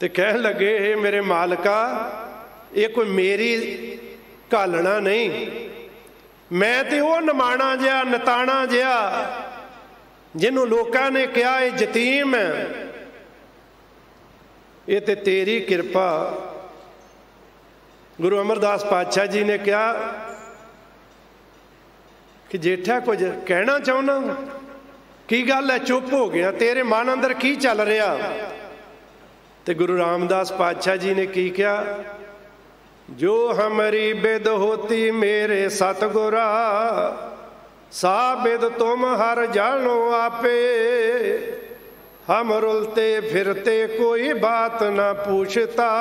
ਤੇ ਕਹਿਣ ਲੱਗੇ, ਇਹ ਮੇਰੇ ਮਾਲਕਾ, ਇਹ ਕੋਈ ਮੇਰੀ ਘਾਲਣਾ ਨਹੀਂ, ਮੈਂ ਤੇ ਉਹ ਨਿਮਾਣਾ ਜਿਹਾ ਨਤਾਣਾ ਜਿਹਾ ਜਿਹਨੂੰ ਲੋਕਾਂ ਨੇ ਕਿਹਾ ਇਹ ਯਤੀਮ ਹੈ, ਇਹ ਤੇ ਤੇਰੀ ਕਿਰਪਾ। ਗੁਰੂ ਅਮਰਦਾਸ ਪਾਤਸ਼ਾਹ ਜੀ ਨੇ ਕਿਹਾ ਕਿ ਜੇਠਾ ਕੁਝ ਕਹਿਣਾ ਚਾਹੁੰਦਾ, ਕੀ ਗੱਲ ਹੈ, ਚੁੱਪ ਹੋ ਗਿਆ, ਤੇਰੇ ਮਨ ਅੰਦਰ ਕੀ ਚੱਲ ਰਿਹਾ? ਤੇ ਗੁਰੂ ਰਾਮਦਾਸ ਪਾਤਸ਼ਾਹ ਜੀ ਨੇ ਕੀ ਕਿਹਾ, ਜੋ ਹਮਰੀ ਬਿਦ ਹੋਤੀ ਮੇਰੇ ਸਤਿਗੁਰਾ, ਸਾਬਿਦ ਤੁਮ ਹਰ ਜਾਣੋ ਆਪੇ, ਹਮ ਰੁਲਤੇ ਫਿਰਤੇ ਕੋਈ ਬਾਤ ਨਾ ਪੁੱਛਤਾ,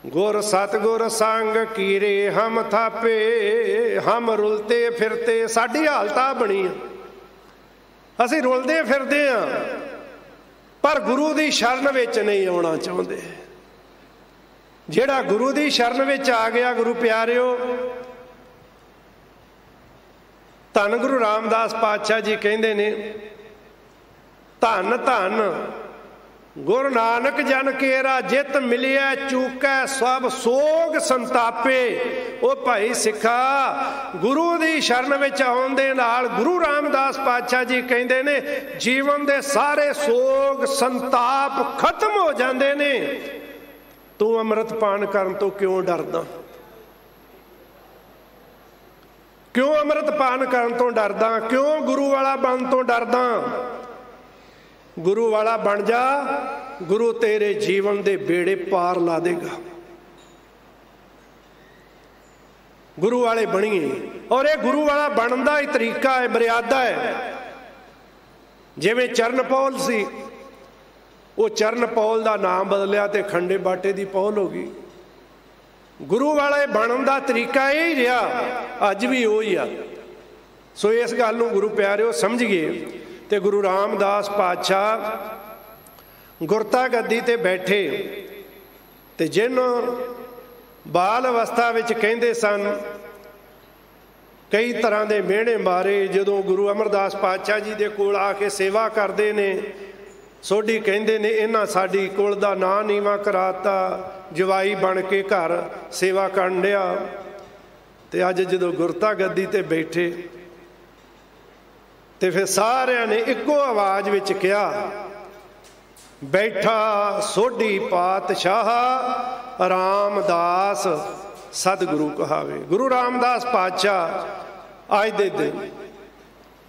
ਗੁਰ ਸਤਿਗੁਰ ਸੰਗ ਕੀਰੇ ਹਮ ਥਾਪੇ। ਹਮ ਰੁਲਤੇ ਫਿਰਤੇ, ਸਾਡੀ ਹਾਲਤ ਆ ਬਣੀ ਆ, ਅਸੀਂ ਰੁਲਦੇ ਫਿਰਦੇ ਹਾਂ, ਪਰ ਗੁਰੂ ਦੀ ਸ਼ਰਨ ਵਿੱਚ ਨਹੀਂ ਆਉਣਾ ਚਾਹੁੰਦੇ। ਜਿਹੜਾ ਗੁਰੂ ਦੀ ਸ਼ਰਨ ਵਿੱਚ ਆ ਗਿਆ, ਗੁਰੂ ਪਿਆਰਿਓ, ਧੰਨ ਗੁਰੂ ਰਾਮਦਾਸ ਪਾਤਸ਼ਾਹ ਜੀ ਕਹਿੰਦੇ ਨੇ, ਧੰਨ ਧੰਨ ਗੁਰੂ ਨਾਨਕ ਜਨ ਕੇਰਾ, ਜਿਤ ਮਿਲਿਆ ਚੂਕੈ ਸਭ ਸੋਗ ਸੰਤਾਪੇ। ਉਹ ਭਾਈ ਸਿੱਖਾ, ਗੁਰੂ ਦੀ ਸ਼ਰਨ ਵਿੱਚ ਆਉਣ ਦੇ ਨਾਲ ਗੁਰੂ ਰਾਮਦਾਸ ਪਾਤਸ਼ਾਹ ਜੀ ਕਹਿੰਦੇ ਨੇ, ਜੀਵਨ ਦੇ ਸਾਰੇ ਸੋਗ ਸੰਤਾਪ ਖਤਮ ਹੋ ਜਾਂਦੇ ਨੇ। ਤੂੰ ਅੰਮ੍ਰਿਤ ਪਾਨ ਕਰਨ ਤੋਂ ਕਿਉਂ ਡਰਦਾ? ਕਿਉਂ ਅੰਮ੍ਰਿਤ ਪਾਨ ਕਰਨ ਤੋਂ ਡਰਦਾ? ਕਿਉਂ ਗੁਰੂ ਵਾਲਾ ਬਣਨ ਤੋਂ ਡਰਦਾ? ਗੁਰੂ ਵਾਲਾ ਬਣ ਜਾ, ਗੁਰੂ ਤੇਰੇ ਜੀਵਨ ਦੇ ਬੇੜੇ ਪਾਰ ਲਾ ਦੇਗਾ। ਗੁਰੂ ਵਾਲੇ ਬਣੀਏ, ਔਰ ਇਹ ਗੁਰੂ ਵਾਲਾ ਬਣਨ ਦਾ ਹੀ ਤਰੀਕਾ ਹੈ, ਮਰਿਆਦਾ ਹੈ। ਜਿਵੇਂ ਚਰਨ ਪੌਲ ਸੀ, ਉਹ ਚਰਨ ਪੌਲ ਦਾ ਨਾਮ ਬਦਲਿਆ ਤੇ ਖੰਡੇ ਬਾਟੇ ਦੀ ਪੌਲ ਹੋ ਗਈ। ਗੁਰੂ ਵਾਲੇ ਬਣਨ ਦਾ ਤਰੀਕਾ ਇਹ ਹੀ ਰਿਹਾ, ਅੱਜ ਵੀ ਉਹ ਹੀ ਆ। ਸੋ ਇਸ ਗੱਲ ਨੂੰ ਗੁਰੂ ਪਿਆਰਿਓ ਸਮਝੀਏ। ਤੇ ਗੁਰੂ ਰਾਮਦਾਸ ਪਾਤਸ਼ਾਹ ਗੁਰਤਾ ਗੱਦੀ ਤੇ ਬੈਠੇ, ਤੇ ਜਿਹਨੂੰ ਬਾਲ ਅਵਸਥਾ ਵਿੱਚ ਕਹਿੰਦੇ ਸਨ, ਕਈ ਤਰ੍ਹਾਂ ਦੇ ਮਿਹਣੇ ਮਾਰੇ। ਜਦੋਂ ਗੁਰੂ ਅਮਰਦਾਸ ਪਾਤਸ਼ਾਹ ਜੀ ਦੇ ਕੋਲ ਆ ਕੇ ਸੇਵਾ ਕਰਦੇ ਨੇ, ਸੋਢੀ ਕਹਿੰਦੇ ਨੇ, ਇਹਨਾਂ ਸਾਡੀ ਕੁਲ ਦਾ ਨਾਂ ਨੀਵਾਂ ਕਰਾਤਾ, ਜਵਾਈ ਬਣ ਕੇ ਘਰ ਸੇਵਾ ਕਰਨ ਡਿਆ। ਤੇ ਅੱਜ ਜਦੋਂ ਗੁਰਤਾ ਗੱਦੀ ਤੇ ਬੈਠੇ, ਤੇ ਫਿਰ ਸਾਰਿਆਂ ਨੇ ਇੱਕੋ ਆਵਾਜ਼ ਵਿੱਚ ਕਿਹਾ, ਬੈਠਾ ਸੋਢੀ ਪਾਤਸ਼ਾਹ ਰਾਮਦਾਸ ਸਤਿਗੁਰੂ ਕਹਾਵੇ। ਗੁਰੂ ਰਾਮਦਾਸ ਪਾਤਸ਼ਾਹ ਅੱਜ ਦੇ ਦਿਨ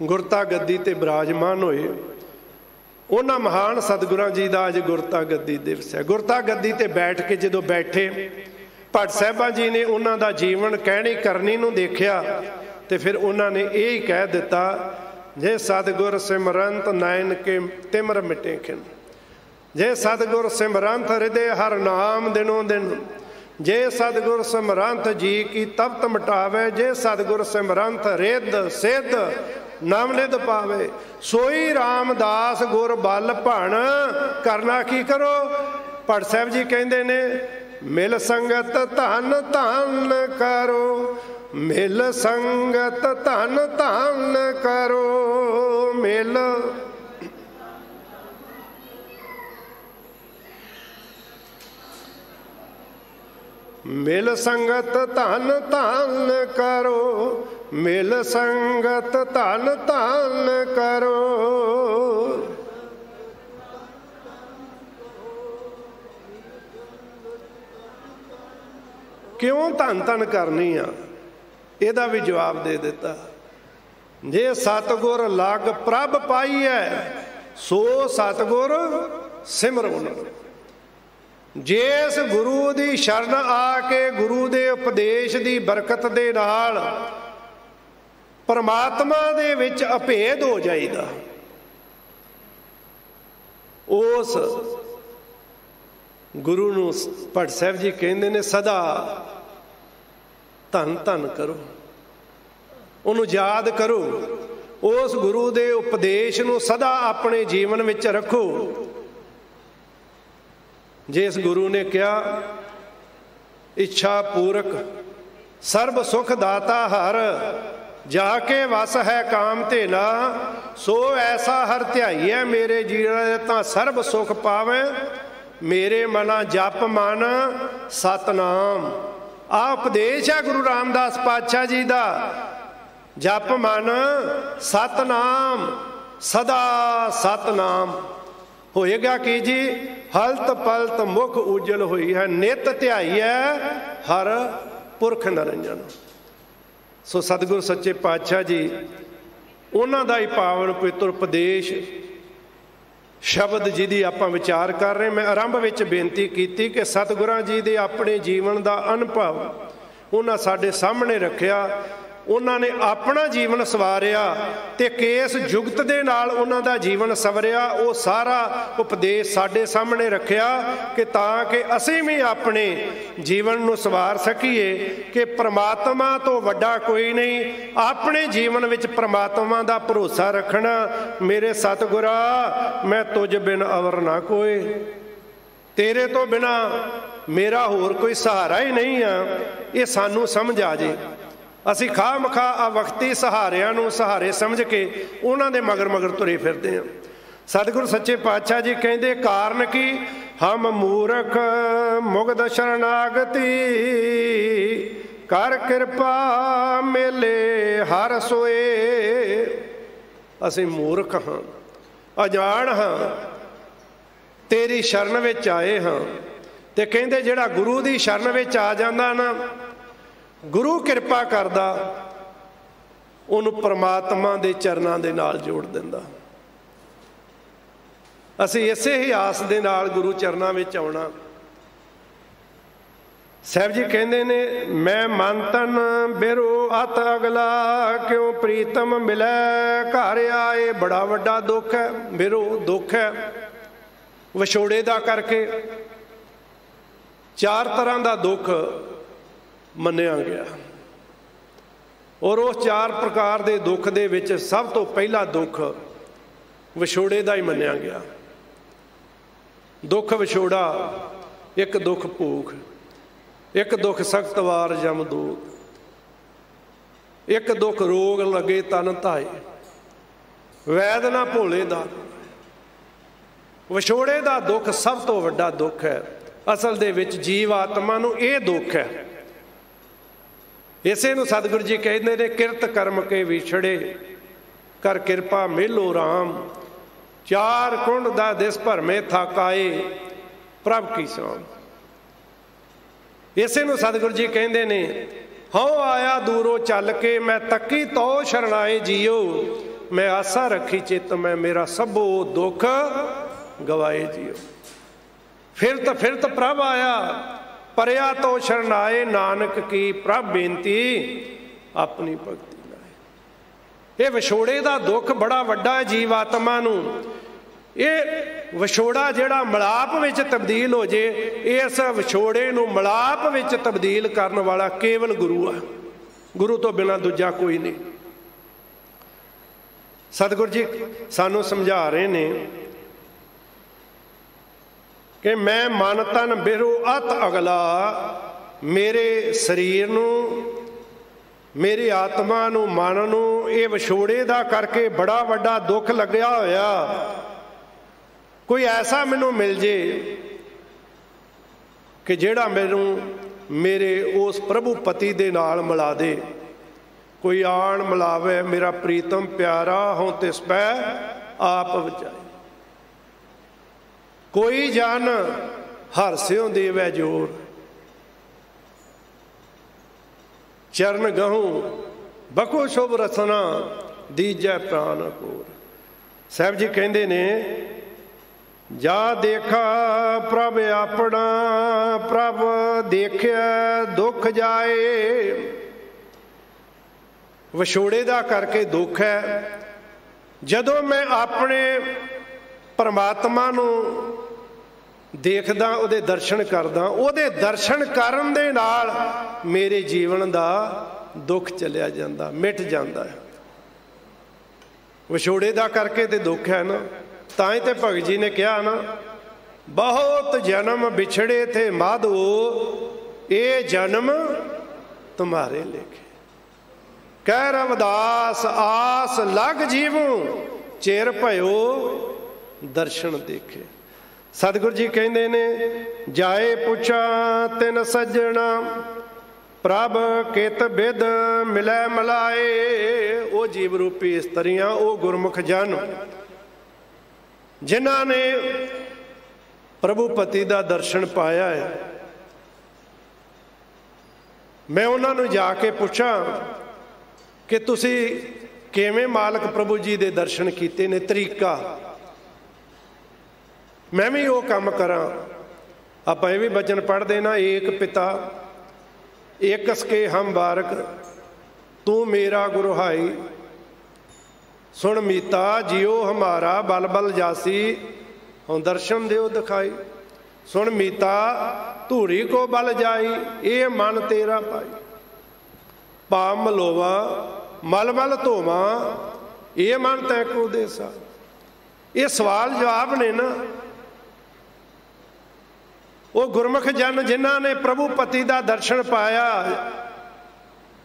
ਗੁਰਤਾ ਗੱਦੀ ਤੇ ਬਿਰਾਜਮਾਨ ਹੋਏ। ਉਹਨਾਂ ਮਹਾਨ ਸਤਿਗੁਰਾਂ ਜੀ ਦਾ ਅੱਜ ਗੁਰਤਾ ਗੱਦੀ ਦਿਵਸ ਹੈ। ਗੁਰਤਾ ਗੱਦੀ ਤੇ ਬੈਠ ਕੇ ਜਦੋਂ ਬੈਠੇ, ਭੱਟ ਸਾਹਿਬਾਂ ਜੀ ਨੇ ਉਹਨਾਂ ਦਾ ਜੀਵਨ ਕਹਿਣੀ ਕਰਨੀ ਨੂੰ ਦੇਖਿਆ, ਤੇ ਫਿਰ ਉਹਨਾਂ ਨੇ ਇਹ ਹੀ ਕਹਿ ਦਿੱਤਾ, ਜੇ ਸਤਿਗੁਰ ਸਿਮਰੰਤ ਨੈਣ ਕੇ ਤਿਮਰ ਮਿਟੇ ਖਿਨ, ਜੇ ਸਤਿਗੁਰ ਸਿਮਰੰਤ ਹਿਰਦੇ ਹਰ ਨਾਮ ਦਿਨੋਂ ਦਿਨ, ਜੇ ਸਤਿਗੁਰ ਸਿਮਰੰਤ ਜੀ ਕੀ ਤਪਤ ਮਿਟਾਵੇ, ਜੇ ਸਤਿਗੁਰ ਸਿਮਰੰਤ ਰਿੱਧ ਸਿੱਧ ਨਾਮ ਨਿਧ ਪਾਵੇ, ਸੋਈ ਰਾਮਦਾਸ ਗੁਰ ਬਲ ਭਣ, ਕਰਨਾ ਕੀ ਕਰੋ। ਭੱਟ ਸਾਹਿਬ ਜੀ ਕਹਿੰਦੇ ਨੇ, ਮਿਲ ਸੰਗਤ ਧਨ ਧਨ ਕਰੋ, ਮਿਲ ਸੰਗਤ ਧਨ ਧਨ ਕਰੋ। ਮਿਲ ਮਿਲ ਸੰਗਤ ਧਨ ਧਨ ਕਰੋ। ਮਿਲ ਸੰਗਤ ਧਨ ਧਨ ਕਰੋ। ਕਿਉਂ ਧੰਨ ਧੰਨ ਕਰਨੀ ਆ? ਇਹਦਾ ਵੀ ਜਵਾਬ ਦੇ ਦਿੱਤਾ। ਜੇ ਸਤਿਗੁਰ ਲਗ ਪ੍ਰਭ ਪਾਈਐ ਸੋ ਸਤਿਗੁਰ ਸਿਮਰੋ। ਜਿਸ ਗੁਰੂ ਦੀ ਸ਼ਰਨ ਆ ਕੇ ਗੁਰੂ ਦੇ ਉਪਦੇਸ਼ ਦੀ ਬਰਕਤ ਦੇ ਨਾਲ ਪਰਮਾਤਮਾ ਦੇ ਵਿੱਚ ਅਭੇਦ ਹੋ ਜਾਈਦਾ, ਉਸ ਗੁਰੂ ਨੂੰ ਭੱਟ ਸਾਹਿਬ ਜੀ ਕਹਿੰਦੇ ਨੇ ਸਦਾ ਧੰਨ ਧੰਨ ਕਰੋ, ਉਹਨੂੰ ਯਾਦ ਕਰੋ, ਉਸ ਗੁਰੂ ਦੇ ਉਪਦੇਸ਼ ਨੂੰ ਸਦਾ ਆਪਣੇ ਜੀਵਨ ਵਿੱਚ ਰੱਖੋ। ਜਿਸ ਗੁਰੂ ਨੇ ਕਿਹਾ ਇੱਛਾ ਪੂਰਕ ਸਰਬ ਸੁਖ ਦਾਤਾ ਹਰ, ਜਾ ਕੇ ਵਸ ਹੈ ਕਾਮ ਧੇਲਾ, ਸੋ ਐਸਾ ਹਰ ਧਿਆਈਐ ਮੇਰੇ ਜੀਵਨ ਤਾਂ ਸਰਬ ਸੁਖ ਪਾਵੇ। ਮੇਰੇ ਮਨਾ ਜਪ ਮਨ ਸਤਨਾਮ। ਆਹ ਉਪਦੇਸ਼ ਹੈ ਗੁਰੂ ਰਾਮਦਾਸ ਪਾਤਸ਼ਾਹ ਜੀ ਦਾ। ਜਪ ਮਨ ਸਤਨਾਮ, ਸਦਾ ਸਤਨਾਮ। ਹੋਏਗਾ ਕੀ ਜੀ? ਹਲਤ ਪਲਤ ਮੁਖ ਉਜਲ ਹੋਈ ਹੈ, ਨਿਤ ਧਿਆਈਐ ਹਰ ਪੁਰਖ ਨਰਿੰਜਨ। ਸੋ ਸਤਿਗੁਰੂ ਸੱਚੇ ਪਾਤਸ਼ਾਹ ਜੀ ਉਹਨਾਂ ਦਾ ਹੀ ਪਾਵਨ ਪਵਿੱਤਰ ਉਪਦੇਸ਼ ਸ਼ਬਦ ਜਿਹਦੀ ਆਪਾਂ ਵਿਚਾਰ ਕਰ ਰਹੇ। ਮੈਂ ਆਰੰਭ ਵਿੱਚ ਬੇਨਤੀ ਕੀਤੀ ਕਿ ਸਤਿਗੁਰਾਂ ਜੀ ਦੇ ਆਪਣੇ ਜੀਵਨ ਦਾ ਅਨੁਭਵ ਉਹਨਾਂ ਸਾਡੇ ਸਾਹਮਣੇ ਰੱਖਿਆ। ਉਹਨਾਂ ਨੇ ਆਪਣਾ ਜੀਵਨ ਸਵਾਰਿਆ ਤੇ ਕਿਸ ਜੁਗਤ ਦੇ ਨਾਲ ਉਹਨਾਂ ਦਾ ਜੀਵਨ ਸਵਰਿਆ, ਉਹ ਸਾਰਾ ਉਪਦੇਸ਼ ਸਾਡੇ ਸਾਹਮਣੇ ਰੱਖਿਆ ਕਿ ਤਾਂ ਕਿ ਅਸੀਂ ਵੀ ਆਪਣੇ ਜੀਵਨ ਨੂੰ ਸਵਾਰ ਸਕੀਏ ਕਿ ਪ੍ਰਮਾਤਮਾ ਤੋਂ ਵੱਡਾ ਕੋਈ ਨਹੀਂ। ਆਪਣੇ ਜੀਵਨ ਵਿੱਚ ਪ੍ਰਮਾਤਮਾ ਦਾ ਭਰੋਸਾ ਰੱਖਣਾ। ਮੇਰੇ ਸਤਿਗੁਰਾ ਮੈਂ ਤੁਝ ਬਿਨ ਅਵਰ ਨਾ ਕੋਏ, ਤੇਰੇ ਤੋਂ ਬਿਨਾ ਮੇਰਾ ਹੋਰ ਕੋਈ ਸਹਾਰਾ ਹੀ ਨਹੀਂ ਆ। ਇਹ ਸਾਨੂੰ ਸਮਝ ਆ ਜੇ। ਅਸੀਂ ਖਾਹ ਮਖਾ ਆ ਵਕਤੀ ਸਹਾਰਿਆਂ ਨੂੰ ਸਹਾਰੇ ਸਮਝ ਕੇ ਉਹਨਾਂ ਦੇ ਮਗਰ ਮਗਰ ਤੁਰੇ ਫਿਰਦੇ ਹਾਂ। ਸਤਿਗੁਰੂ ਸੱਚੇ ਪਾਤਸ਼ਾਹ ਜੀ ਕਹਿੰਦੇ ਕਾਰਨ ਕੀ? ਹਮ ਮੂਰਖ ਮੁਗਧ ਸ਼ਰਨਾਗਤੀ, ਕਰ ਕਿਰਪਾ ਮੇਲੇ ਹਰ ਸੋਏ। ਅਸੀਂ ਮੂਰਖ ਹਾਂ, ਅਜਾਣ ਹਾਂ, ਤੇਰੀ ਸ਼ਰਨ ਵਿੱਚ ਆਏ ਹਾਂ। ਤੇ ਕਹਿੰਦੇ ਜਿਹੜਾ ਗੁਰੂ ਦੀ ਸ਼ਰਨ ਵਿੱਚ ਆ ਜਾਂਦਾ ਨਾ, ਗੁਰੂ ਕਿਰਪਾ ਕਰਦਾ, ਉਹਨੂੰ ਪਰਮਾਤਮਾ ਦੇ ਚਰਨਾਂ ਦੇ ਨਾਲ ਜੋੜ ਦਿੰਦਾ। ਅਸੀਂ ਇਸੇ ਹੀ ਆਸ ਦੇ ਨਾਲ ਗੁਰੂ ਚਰਨਾਂ ਵਿੱਚ ਆਉਣਾ। ਸਾਹਿਬ ਜੀ ਕਹਿੰਦੇ ਨੇ ਮੈਂ ਮਨ ਤਨ ਬਿਰੋ ਅਤ ਅਗਲਾ, ਕਿਉਂ ਪ੍ਰੀਤਮ ਮਿਲੈ ਘਰ ਆਏ। ਬੜਾ ਵੱਡਾ ਦੁੱਖ ਹੈ, ਬਿਰੋ ਦੁੱਖ ਹੈ ਵਿਛੋੜੇ ਦਾ ਕਰਕੇ। ਚਾਰ ਤਰ੍ਹਾਂ ਦਾ ਦੁੱਖ ਮੰਨਿਆ ਗਿਆ ਔਰ ਉਸ ਚਾਰ ਪ੍ਰਕਾਰ ਦੇ ਦੁੱਖ ਦੇ ਵਿੱਚ ਸਭ ਤੋਂ ਪਹਿਲਾ ਦੁੱਖ ਵਿਛੋੜੇ ਦਾ ਹੀ ਮੰਨਿਆ ਗਿਆ। ਦੁੱਖ ਵਿਛੋੜਾ, ਇੱਕ ਦੁੱਖ ਭੂਖ, ਇੱਕ ਦੁੱਖ ਸਖਤ ਵਾਰ ਜਮਦੂਤ, ਇੱਕ ਦੁੱਖ ਰੋਗ ਲੱਗੇ ਤਨ ਧਾਏ, ਵੈਦ ਨਾ ਭੋਲੇ ਦਾ। ਵਿਛੋੜੇ ਦਾ ਦੁੱਖ ਸਭ ਤੋਂ ਵੱਡਾ ਦੁੱਖ ਹੈ। ਅਸਲ ਦੇ ਵਿੱਚ ਜੀਵ ਆਤਮਾ ਨੂੰ ਇਹ ਦੁੱਖ ਹੈ। ਇਸੇ ਨੂੰ ਸਤਿਗੁਰੂ ਜੀ ਕਹਿੰਦੇ ਨੇ ਕਿਰਤ ਕਰਮ ਕੇ ਵਿਛੜੇ, ਕਰ ਕਿਰਪਾ ਮੇਲੋ ਰਾਮ। ਚਾਰ ਕੁੰਡ ਦਾ ਦਿਸ ਭਰਮੇ ਥਾਕਾਏ, ਪ੍ਰਭ ਕੀ ਸਾਮ। ਇਸੇ ਨੂੰ ਸਤਿਗੁਰੂ ਜੀ ਕਹਿੰਦੇ ਨੇ ਹਉ ਆਇਆ ਦੂਰੋਂ ਚੱਲ ਕੇ, ਮੈਂ ਤੱਕੀ ਤੋ ਸ਼ਰਣਾਏ ਜੀਓ। ਮੈਂ ਆਸਾ ਰੱਖੀ ਚਿੱਤ ਮੈਂ, ਮੇਰਾ ਸਭੋ ਦੁੱਖ ਗਵਾਏ ਜੀਓ। ਫਿਰਤ ਪ੍ਰਭ ਆਇਆ, ਪਰਿਆ ਤੋਂ ਸ਼ਰਨਾਏ, ਨਾਨਕ ਕੀ ਪ੍ਰਭ ਬੇਨਤੀ ਆਪਣੀ ਭਗਤੀ ਲਾਏ। ਇਹ ਵਿਛੋੜੇ ਦਾ ਦੁੱਖ ਬੜਾ ਵੱਡਾ ਹੈ ਜੀਵ ਆਤਮਾ ਨੂੰ। ਇਹ ਵਿਛੋੜਾ ਜਿਹੜਾ ਮਿਲਾਪ ਵਿੱਚ ਤਬਦੀਲ ਹੋ ਜੇ, ਇਸ ਵਿਛੋੜੇ ਨੂੰ ਮਿਲਾਪ ਵਿੱਚ ਤਬਦੀਲ ਕਰਨ ਵਾਲਾ ਕੇਵਲ ਗੁਰੂ ਆ। ਗੁਰੂ ਤੋਂ ਬਿਨਾਂ ਦੂਜਾ ਕੋਈ ਨਹੀਂ। ਸਤਿਗੁਰੂ ਜੀ ਸਾਨੂੰ ਸਮਝਾ ਰਹੇ ਨੇ ਕਿ ਮੈਂ ਮਨ ਤਨ ਬਿਰੋ ਅਤ ਅਗਲਾ, ਮੇਰੇ ਸਰੀਰ ਨੂੰ मेरी आत्मा नूं मन नूं ये विछोड़े दा करके बड़ा वड्डा दुख लग्या होया, कोई ऐसा मैनू मिल जे कि जिहड़ा मैनू मेरे उस प्रभु पति दे नाल मिला दे। कोई आण मिलावे मेरा प्रीतम प्यारा, हों तिस पै आप बचाए। कोई जन हरस्यों देवै जोर, चरण गहूँ बको शुभ रसना दीजै प्राण कोर। साहब जी कहते ने, जा देखा प्रभ अपना, प्रभ देखिया दुख जाए। विछोड़े दा करके दुख है। जदों मैं अपने परमात्मा नूं देखदा, उहदे दर्शन करदा, उहदे दर्शन करन दे नाल मेरे जीवन दा दुख चलिया जांदा, मिट जांदा है। विछोड़े दा करके ते दुख है ना, ताई ते भगत जी ने कहा ना, बहुत जन्म बिछड़े थे माधो, ये जन्म तुम्हारे लेखे। कह रविदास आस लग जीवूं, चेर भयो दर्शन देखे। सतगुरु जी कहते ने, जाए पुछा तिन सज्जणा, प्रभ कित बिद मिलै मिलाए। वो जीव रूपी इस्तरियां, वो गुरमुख जन जिन्हां ने प्रभु पति का दर्शन पाया है, मैं उन्होंने जाके पूछा कि तुसी किवें मालक प्रभु जी के दर्शन किए ने, तरीका मैं भी वो काम करा। आप ये भी बचन पढ़ते ना, एक पिता एक सके हम बारक, तू मेरा गुरु हाई। सुन मीता जियो हमारा बल बल जासी, हम दर्शन दियो दिखाई। सुन मीता धूरी को बल जाई, ये मन तेरा पाई। पाप मलोवा मल मल धोवा, ये मन तै को देसा। ये सवाल जवाब ने ना, वो गुरमुख जन जिन्हां ने प्रभु पति का दर्शन पाया,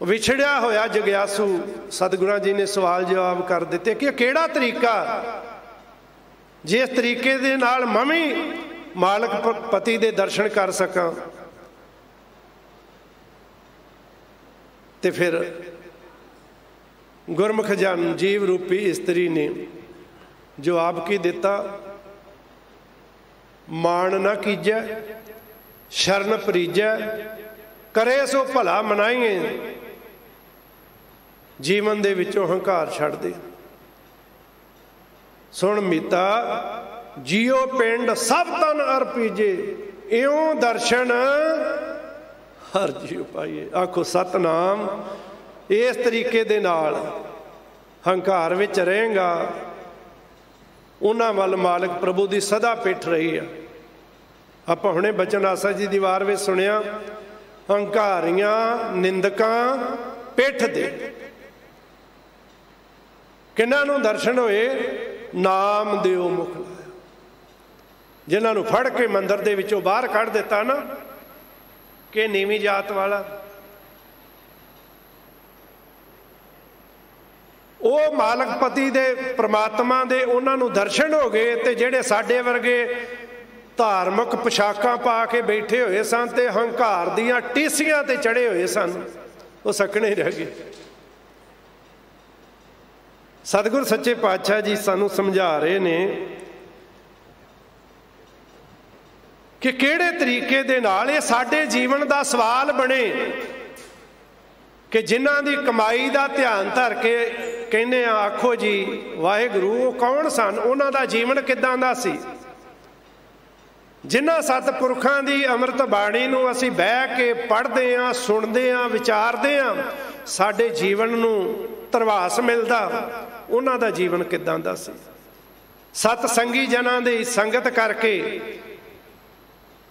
विछड़िया होया जग्यासू, सतगुरां जी ने सवाल जवाब कर दिते कि किहड़ा तरीका, जिस तरीके दे नाल ममी मालक पति दे दर्शन कर सकां। ते फिर गुरमुख जन जीव रूपी इस्त्री ने जवाब की दिता, मान न कीजै शरण परीजै, करे सो भला मनाइए। जीवन दे विचों हंकार छड़ दे। सुन मीता जियो पिंड सब तन अर्पीजे, इयों दर्शन हर जीव पाइए। आखो सतनाम। इस तरीके दे नाल हंकार विच रहेगा, उन्हां वल मालक प्रभु की सदा पिठ रही है। आप हुणे बचन आसा जी दी वार विच सुनिया, हंकारियां निंदकां पिठ दे। किन्हां नूं दर्शन होए, नाम दिओ मुख लाया। जिन्हां नूं फड़ के मंदिर दे विचों बाहर कढ़ दिता ना कि नीवीं जात वाला, वो मालक पति दे परमात्मा दे उन्हां नूं दर्शन हो गए। ते जिहड़े साडे वर्गे धार्मिक पोशाकां पा के बैठे हुए सन ते हंकार दीयां टीसियां ते चढ़े हुए सन, वो सकने रह गए। सतगुर सच्चे पातशाह जी सानू समझा रहे ने कि किहड़े तरीके दे नाल ये साडे जीवन दा सवाल बने कि जिन्हां दी कमाई दा ध्यान धर के कहने आखो जी वाहिगुरू, वो कौन सन, उन्हां दा जीवन किदां दा सी। जिन्हां सतपुरखां दी अमृत बाणी नूं असीं बह के पढ़दे आं, सुणदे आं, विचारदे आं, साडे जीवन नूं धरवास मिलदा, उन्हां दा जीवन किदां दा सी। सतसंगी जनां दी संगत करके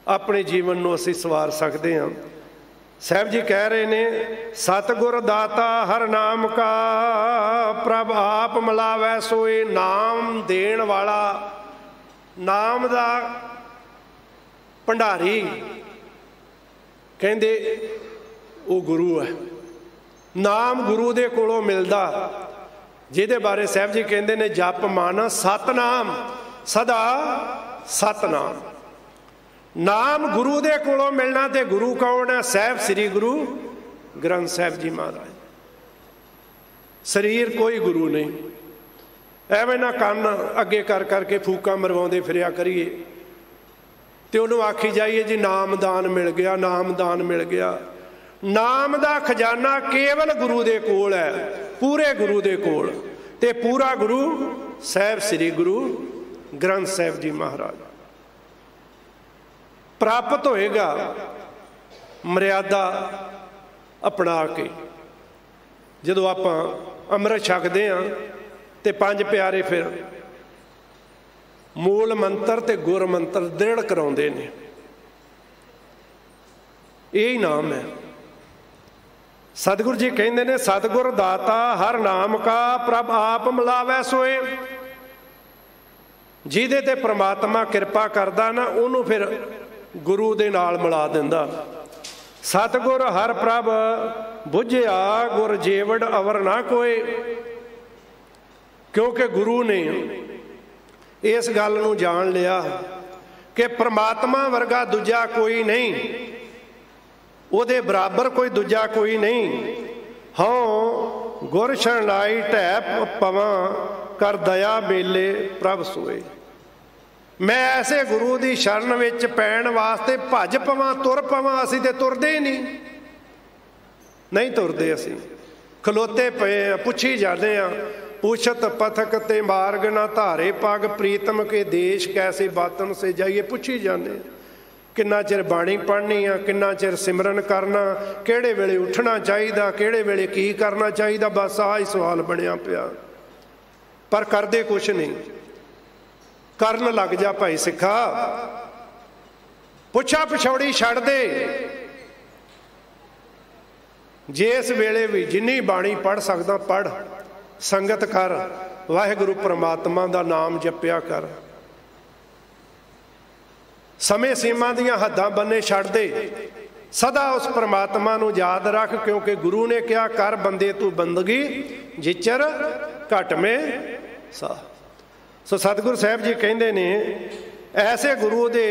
अपने जीवन नूं असीं सवार सकदे हां। साहब जी कह रहे ने, सतगुर दाता हर नाम का, प्रभ आप मिलावै सोए। नाम देण वाला, नाम दा भंडारी कहंदे वो गुरु है। नाम गुरु दे कोलों मिलदा, जिहदे बारे साहब जी कहते ने जप मन सतनाम सदा सतनाम। नाम गुरु दे कोलों मिलना, ते गुरु कौन है? साहब श्री गुरु ग्रंथ साहब जी महाराज। शरीर कोई गुरु नहीं, एवें ना कान अगे कर करके फूका मरवाते फिरिया करिए तो उन्होंने आखी जाइए जी नामदान मिल गया, नामदान मिल गया। नाम दा खजाना केवल गुरु दे कोल है, पूरे गुरु दे कोल, ते पूरा गुरु साहब श्री गुरु ग्रंथ साहब जी महाराज। प्राप्त होएगा मर्यादा अपना के। जदों आपां अमृत छकदे हां ते पंज प्यारे फिर मूल मंत्र ते गुर मंत्र दृढ़ कराउंदे ने, यही नाम है। सतगुरु जी कहते ने सतगुर दाता हर नाम का प्रभ आप मिलावै सोए। जिहदे ते परमात्मा कृपा करदा ना, उन्होंने फिर गुरु दे नाल मिला दिंदा। सतगुर हर प्रभ बुझिया गुर जेवड़ अवर ना कोई। क्योंकि गुरु ने इस गल नूं जान लिया कि परमात्मा वर्गा दूजा कोई नहीं, ਉਹਦੇ बराबर कोई दूजा कोई नहीं। हाँ गुर शरणाई ढै पवां कर दया मेले प्रभ सोए। मैं ऐसे गुरु की शरण विच पैण वास्ते भज पवां तुर पवां। असीं ते तुरदे ही नहीं तुरदे, असीं खलोते पे पुछी जाते हैं। पूछत पथक ते मार्ग ना धारे पग, प्रीतम के देश कैसे बातन से जाइए। पुछी जाते किन्ना चिर बाणी पढ़नी आ, किन्ना चिर सिमरन करना, किहड़े वेले उठना चाहिए, किहड़े वेले की करना चाहिए। बस आह ही सवाल बनया पिया, पर करदे कुछ नहीं। करन लग जा भाई सिखा, पुछा पछौड़ी छड़ दे। जिस वेले भी जिन्नी बाणी पढ़ सकदा पढ़, संगत कर, वाहिगुरु परमात्मा दा नाम जपिया कर। समय सीमा दियां हद्दां बन्ने छड़ दे, सदा उस परमात्मा नूं याद रख। क्योंकि गुरु ने कहा कर बंदे तू बंदगी जिचर घट में सा। सो सतगुरु साहब जी कहते ने ऐसे गुरु दे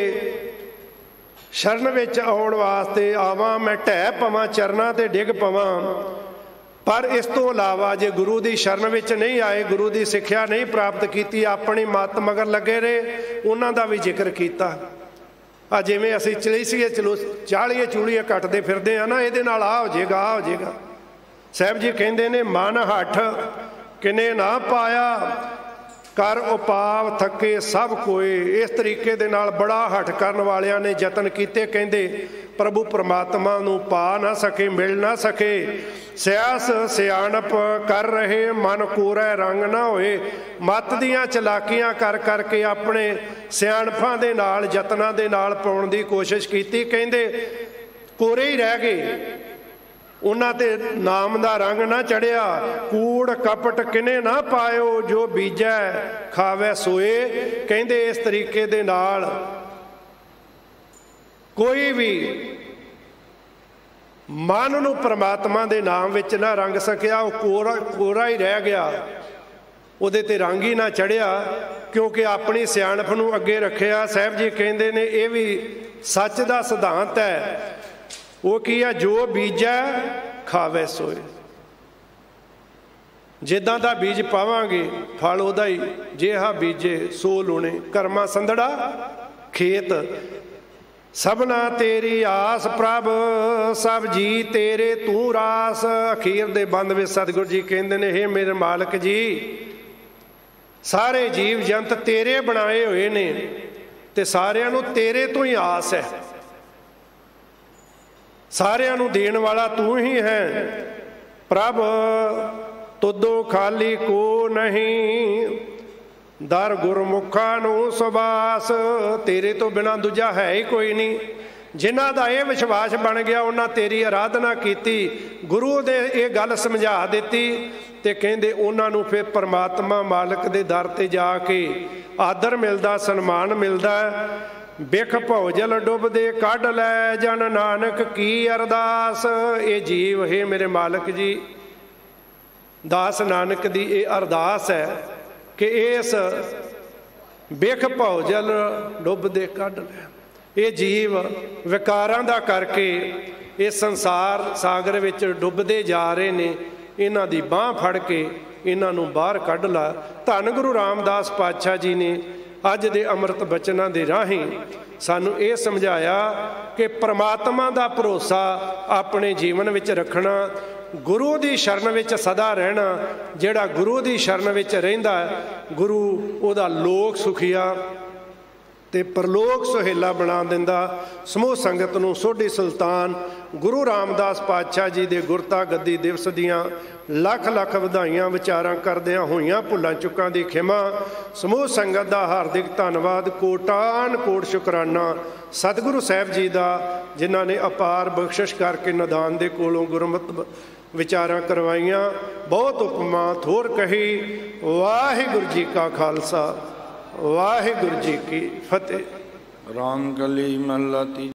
शरण विच आउण वास्ते आवां मैं ढै पवां चरनां ते डिग पवां। पर इस तो इलावा जे गुरु की शरण विच नहीं आए, गुरु की सिक्ख्या नहीं प्राप्त की, अपनी मत मगर लगे रहे, उन्हां दा भी जिक्र किया। आ जिवें असीं चलीसीए चलो चालीए चूड़ीए कटते फिरदे हैं ना, ये नाल आ हो जाएगा, आ हो जाएगा। साहब जी कहते ने मन हठ किने ना पाया, कर उपाव थके सब कोई। इस तरीके दे नाल बड़ा हठ करन वालियां ने यतन कीते, कहंदे प्रभु परमात्मा नूं पा ना सके, मिल ना सके। सियास सियाणप कर रहे मन कोरै रंग ना होए। मत दियां चलाकियां कर करके अपने सियाणफां दे नाल यतनां दे नाल पाउण दी कोशिश कीती, कहंदे कोरे ही रह गए, उन्हां ते नाम दा रंग ना चढ़िया। कूड़ कपट किने ना पायो, जो बीजै खावै सोए। कहंदे इस तरीके दे नाल कोई भी मन नूं परमात्मा दे नाम विच ना रंग सकिया, वो कोरा ही रह गया, उहदे ते रंग ही ना चढ़िया। क्योंकि अपनी सियाणप नूं अगे रखिया। साहब जी कहंदे ने यह भी सच दा सिद्धांत है। वो की है जो बीजै खावै सोए। जिद्दां दा बीज पावांगे फल उहदा ही, जिहा बीजे सो लूणे। कर्मा संदड़ा खेत सबना तेरी आस, प्रभ सब जी तेरे तू रास। अखीर दे बंद में सतगुरु जी कहते हैं हे मेरे मालक जी, सारे जीव जंत तेरे बनाए हुए ने, ते सारियां नूं तेरे तो ही आस है। सारियां नूं देण वाला तू ही है। प्रभ तुदो खाली को नहीं, दर गुरमुखा नूं सुबास। तेरे तो बिना दूजा है ही कोई नहीं। जिन्हां दा यह विश्वास बन गया, उन्हां तेरी आराधना की, गुरु ने यह गल समझा दी, ते कहंदे उन्हां नूं फिर परमात्मा मालक दे दर ते जाके आदर मिलदा, सन्मान मिलदा। बिख भौजल डुबदे कढ लै जन नानक की अरदास। ये जीव है मेरे मालक जी, दास नानक दी ये अरदास है कि इस बिख भौजल डुबदे कढ लै। ये जीव विकारां दा करके इस संसार सागर विच डुबदे जा रहे ने, इन्हां दी बांह फड़ के इन्हां नूं बाहर कढ ला। धन गुरु रामदास पातशाह जी ने अज दे अमृत बचनां दे राहीं सानू ये समझाया कि परमात्मा दा भरोसा अपने जीवन विच रखना, गुरु दी शरण विच सदा रहना। जिहड़ा गुरु दी शरण विच रहिंदा गुरु उहदा लोक सुखिया ते परलोक सुहेला बना दिंदा। समूह संगत नूं सोढी सुल्तान गुरु रामदास पातशाह जी दे गुरता गद्दी दिवस दियां लख लख वधाइयां विचारां करदियां होइयां भुल्लां चुक्कां दी खिमा। समूह संगत दा हार्दिक धन्नवाद, कोटान कोट शुकराना सतगुरु साहिब जी दा, जिन्हां ने अपार बख्शिश करके निदान दे कोलों गुरमत विचारां करवाइयां। बहुत उपमा थोर कही। वाहिगुरू जी का खालसा वाहिगुरू जी की फतेह। राम कली महला तीजा।